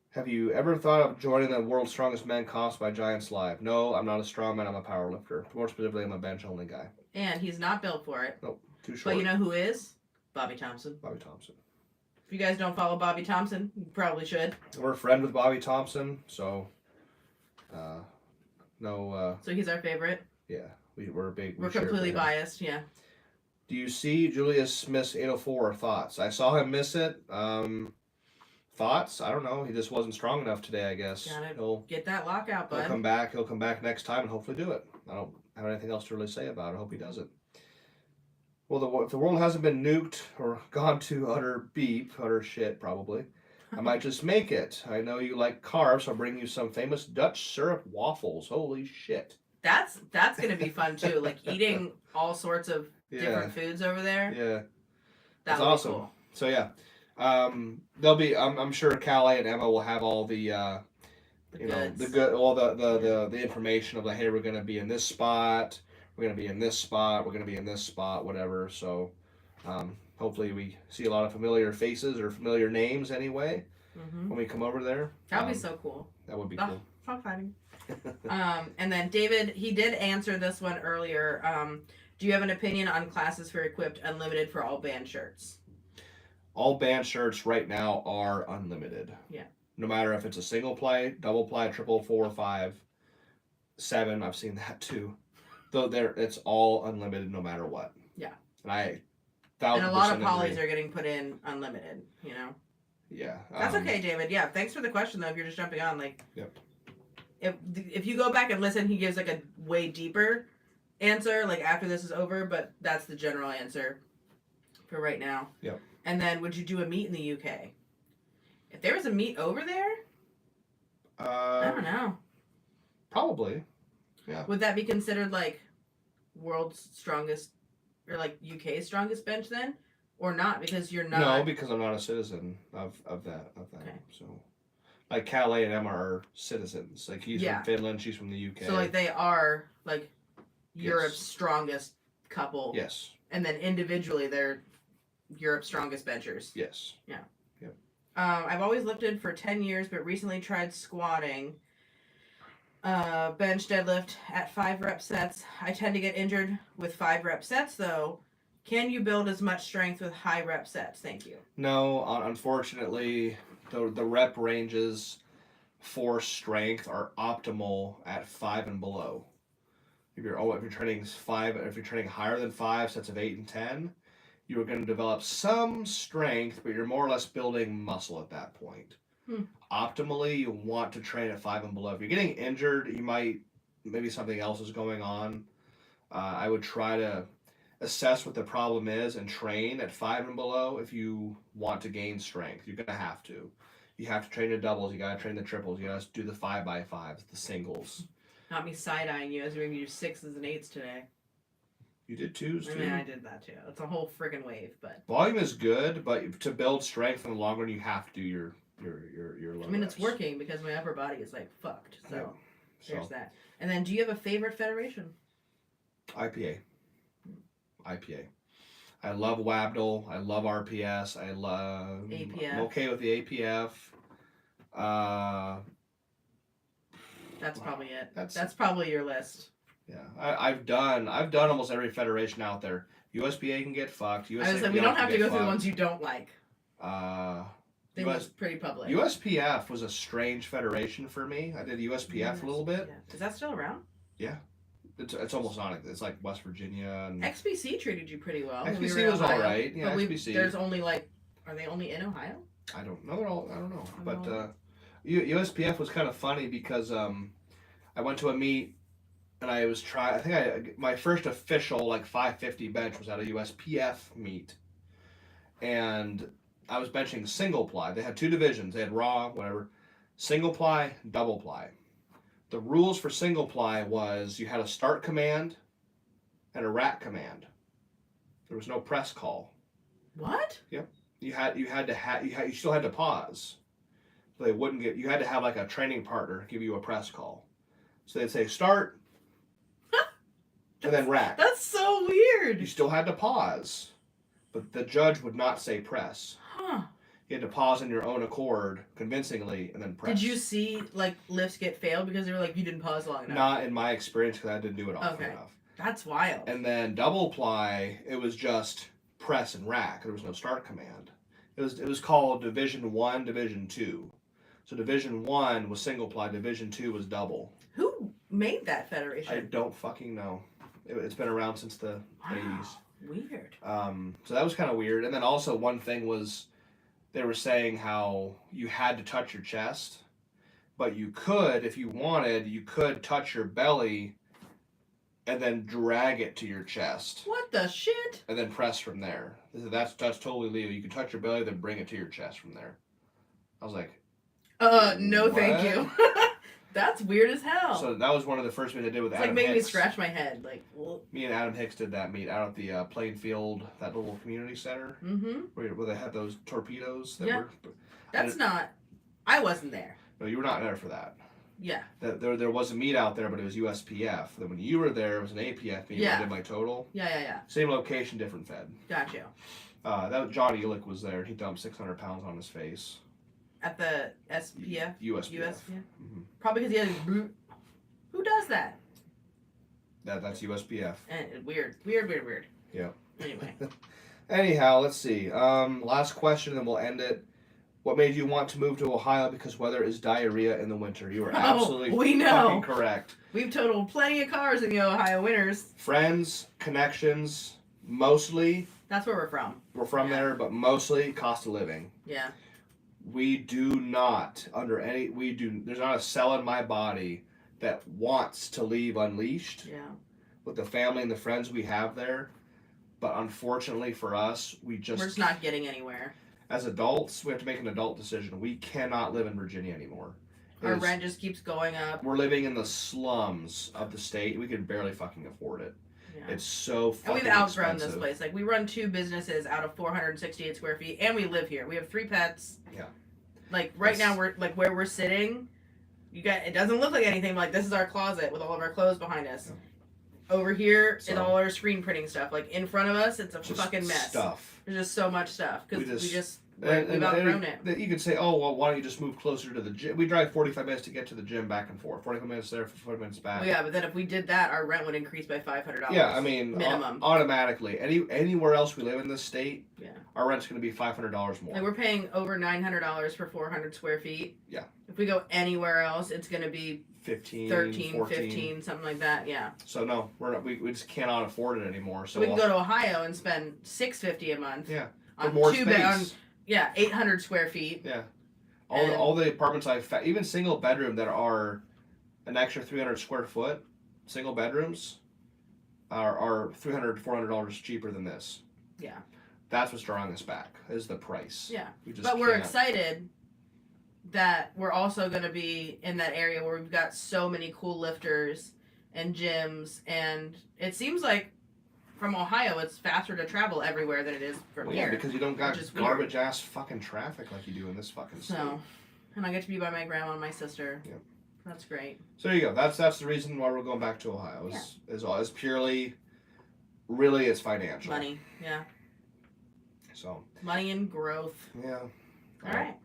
Have you ever thought of joining the World's Strongest Men Comps by Giants Live? No, I'm not a strongman. I'm a power lifter. More specifically, I'm a bench-only guy. And he's not built for it. Nope. Too short. But you know who is? Bobby Thompson. Bobby Thompson. If you guys don't follow Bobby Thompson, you probably should. We're a friend with Bobby Thompson, so so he's our favorite. Yeah, we're big. We're completely biased. Yeah. Do you see Julius miss 804 thoughts? I saw him miss it. Thoughts? I don't know. He just wasn't strong enough today, I guess. He'll get that lockout, bud. He'll come back next time and hopefully do it. I don't have anything else to really say about it. I hope he does it. Well, if the world hasn't been nuked or gone to utter shit, probably, I might just make it. I know you like carbs, so I'll bring you some famous Dutch syrup waffles. Holy shit. That's going to be fun, too. Like, eating all sorts of different foods over there. Yeah. That's awesome. Cool. So, yeah. They'll be. I'm sure Callie and Emma will have all the the information of like, hey, we're gonna be in this spot, we're gonna be in this spot, we're gonna be in this spot, whatever. So, hopefully we see a lot of familiar faces or familiar names anyway when we come over there. That'd be so cool. That would be cool. Fun fighting. And then David, he did answer this one earlier. Do you have an opinion on classes for equipped unlimited for all band shirts? All band shirts right now are unlimited. Yeah. No matter if it's a single ply, double ply, triple, 4, 5, 7. I've seen that too. Though it's all unlimited no matter what. Yeah. And a lot of polys are getting put in unlimited. You know. Yeah. That's okay, David. Yeah. Thanks for the question though. If you're just jumping on, like. Yep. If you go back and listen, he gives like a way deeper answer like after this is over, but that's the general answer for right now. Yep. And then, would you do a meet in the UK? If there was a meet over there, I don't know. Probably, yeah. Would that be considered like world's strongest or like UK's strongest bench then, or not? Because you're not. No, because I'm not a citizen of that. Okay. So, like Calais and Emma are citizens. Like he's from Finland, she's from the UK. So like they are like Europe's strongest couple. Yes. And then individually they're Europe's strongest benchers. Yes. Yeah. Yep. I've always lifted for 10 years, but recently tried squatting, bench deadlift at 5 rep sets. I tend to get injured with 5 rep sets, though. Can you build as much strength with high rep sets? Thank you. No, unfortunately, the rep ranges for strength are optimal at 5 and below. If you're training higher than 5 sets of 8 and 10. You're going to develop some strength, but you're more or less building muscle at that point. Optimally, you want to train at 5 and below. If you're getting injured, maybe something else is going on. I would try to assess what the problem is and train at 5 and below if you want to gain strength. You're going to have to. You have to train the doubles. You got to train the triples. You got to do the 5x5s, the singles. Not me side-eyeing you as you're going to do 6s and 8s today. You did 2s too? I mean, I did that too. It's a whole friggin' wave, but... Volume is good, but to build strength in the long run, you have to do your low I mean, reps. It's working because my upper body is, like, fucked. So, there's that. And then, do you have a favorite federation? IPA. I love WABDL. I love RPS. I love... APF. I'm okay with the APF. That's probably it. That's probably your list. Yeah, I've done almost every federation out there. USPA can get fucked. USPF I was like, we don't have to go through the ones you don't like. They was pretty public. USPF was a strange federation for me. I did USPF a little bit. Is that still around? Yeah, it's almost on it. It's like West Virginia and XBC treated you pretty well. XBC was all right. Yeah, XBC. There's only are they only in Ohio? I don't know. I don't know. But USPF was kind of funny because I went to a meet. And I was my first official 550 bench was at a USPF meet, and I was benching single ply. They had 2 divisions. They had raw, whatever. Single ply, double ply. The rules for single ply was you had a start command and a rack command. There was no press call. What? Yep. You still had to pause. So they wouldn't get. You had to have like a training partner give you a press call. So they'd say start, and then rack. That's so weird. You still had to pause, but the judge would not say press. Huh. You had to pause on your own accord, convincingly, and then press. Did you see like lifts get failed because they were like you didn't pause long enough? Not in my experience, because I didn't do it often enough. That's wild. And then double ply, it was just press and rack. There was no start command. It was called Division 1, Division 2. So Division 1 was single ply, Division 2 was double. Who made that federation? I don't fucking know. It's been around since the 80s. Weird. So that was kind of weird. And then also one thing was they were saying how you had to touch your chest, but you could, if you wanted, you could touch your belly and then drag it to your chest. What the shit? And then press from there. That's totally legal. You can touch your belly, then bring it to your chest from there. I was like, no what? thank you. That's weird as hell. So that was one of the first things I did with it's Adam like making Hicks. me scratch my head. Like, me and Adam Hicks did that meet out at the Plainfield, that little community center, where they had those torpedoes. That were. That's not. I wasn't there. No, you were not there for that. Yeah. There was a meet out there, but it was USPF. Then when you were there, it was an APF meet. Yeah. I did my total. Yeah. Same location, different fed. Got you. That John Elick was there. He dumped 600 pounds on his face. At the SPF? USPF. Mm-hmm. Probably because he had a boot. Who does that? That's USPF. And weird. Yeah. Anyway. Anyhow, let's see. Last question, then we'll end it. What made you want to move to Ohio? Because weather is diarrhea in the winter. You are absolutely fucking correct. We've totaled plenty of cars in the Ohio winters. Friends, connections, mostly. That's where we're from. We're from there, but mostly cost of living. Yeah. We do not, there's not a cell in my body that wants to leave unleashed. Yeah. With the family and the friends we have there. But unfortunately for us, we're just not getting anywhere. As adults, we have to make an adult decision. We cannot live in Virginia anymore. Our rent just keeps going up. We're living in the slums of the state. We can barely fucking afford it. Yeah. It's so fucking expensive. And we've outgrown expensive. this place. Like, we run 2 businesses out of 468 square feet, and we live here. We have 3 pets. Yeah. Like, now, we're like where we're sitting, it doesn't look like anything. Like, this is our closet with all of our clothes behind us. Yeah. Over here is all our screen printing stuff. Like, in front of us, it's a fucking mess. Stuff. There's just so much stuff. Because we've outgrown it. You could say, oh, well, why don't you just move closer to the gym? We drive 45 minutes to get to the gym back and forth. 45 minutes there, 40 minutes back. Well, yeah, but then if we did that, our rent would increase by $500. Yeah, I mean, minimum. Automatically. Anywhere else we live in this state, our rent's going to be $500 more. Like, we're paying over $900 for 400 square feet. Yeah. If we go anywhere else, it's going to be 15, 13, 14. 15, something like that. Yeah. So no, we just cannot afford it anymore. So we can go to Ohio and spend $650 a month. Yeah. On more space. 800 square feet. Yeah. All the apartments even single bedroom that are an extra 300 square foot, single bedrooms are $300 to $400 cheaper than this. Yeah. That's what's drawing us back, is the price. Yeah. We're excited that we're also going to be in that area where we've got so many cool lifters and gyms, and it seems like from Ohio it's faster to travel everywhere than it is from here. Yeah, because you don't got garbage ass fucking traffic like you do in this fucking state. And I get to be by my grandma and my sister. Yep. That's great. So there you go. That's the reason why we're going back to Ohio. Is purely, really, it's financial. Money. Yeah. So. Money and growth. Yeah. All right.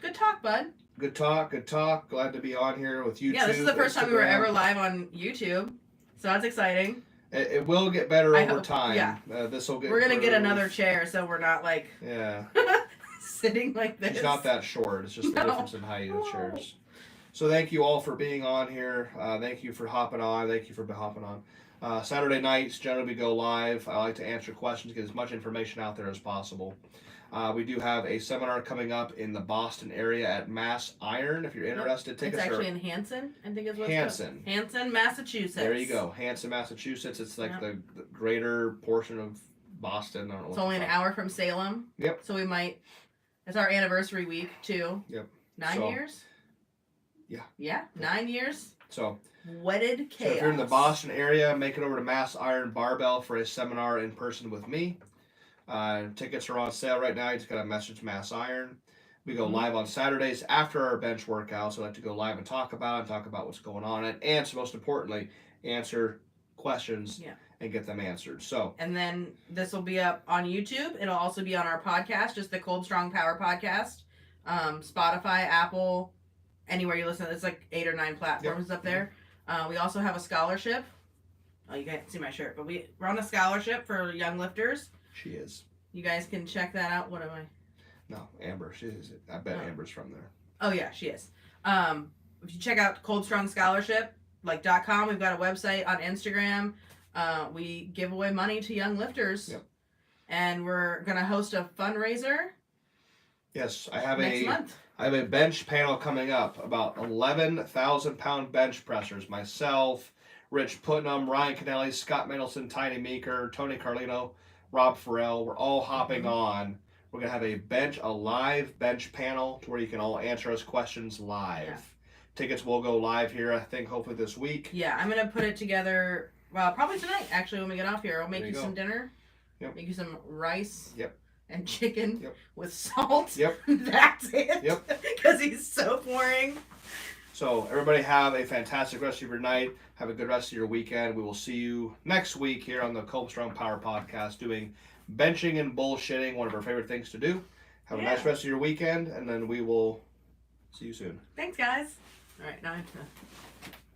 Good talk, bud. Good talk. Glad to be on here with YouTube. Yeah, this is the first time we were ever live on YouTube, so that's exciting. It will get better over time. Yeah. This will get. We're gonna get another chair, so we're not like. Yeah. Sitting like this. It's not that short. It's just the difference in height of the chairs. So thank you all for being on here. Thank you for hopping on. Thank you for hopping on. Saturday nights, generally we go live. I like to answer questions, get as much information out there as possible. We do have a seminar coming up in the Boston area at Mass Iron. If you're interested, it's actually in Hanson, I think is what's Hanson. Hanson, Massachusetts. There you go. Hanson, Massachusetts. It's like the greater portion of Boston. I don't know. It's only an hour from Salem. Yep. So we might It's our anniversary week too. Yep. 9 years. Yeah. Yeah, 9 years. So. Wedded chaos. So if you're in the Boston area, make it over to Mass Iron Barbell for a seminar in person with me. Tickets are on sale right now. You just got to message Mass Iron. We go live on Saturdays after our bench workout, so I like to go live and talk about what's going on, and answer, most importantly, answer questions and get them answered. So. And then this will be up on YouTube. It'll also be on our podcast, just the Cold Strong Power podcast. Spotify, Apple, anywhere you listen. It's like 8 or 9 platforms up there. We also have a scholarship. Oh, you can't see my shirt, but we're on a scholarship for young lifters. She is. You guys can check that out. What am I? No, Amber. She is. I bet Amber's from there. Oh yeah, she is. If you check out Cold Strong Scholarship, .com, we've got a website on Instagram. We give away money to young lifters. Yep. And we're gonna host a fundraiser. Yes, I have next month. I have a bench panel coming up, about 11,000-pound bench pressers. Myself, Rich Putnam, Ryan Kennelly, Scott Mendelson, Tiny Meeker, Tony Carlino, Rob Farrell. We're all hopping on. We're going to have a live bench panel to where you can all answer us questions live. Yeah. Tickets will go live here, I think, hopefully this week. Yeah, I'm going to put it together, well, probably tonight, actually, when we get off here. I'll make you some dinner. Yep. Make you some rice. Yep. And chicken with salt. Yep. That's it. Yep. Because he's so boring. So everybody have a fantastic rest of your night. Have a good rest of your weekend. We will see you next week here on the Cold Strong Power Podcast doing benching and bullshitting, one of our favorite things to do. Have a nice rest of your weekend, and then we will see you soon. Thanks, guys. All right, now I have to...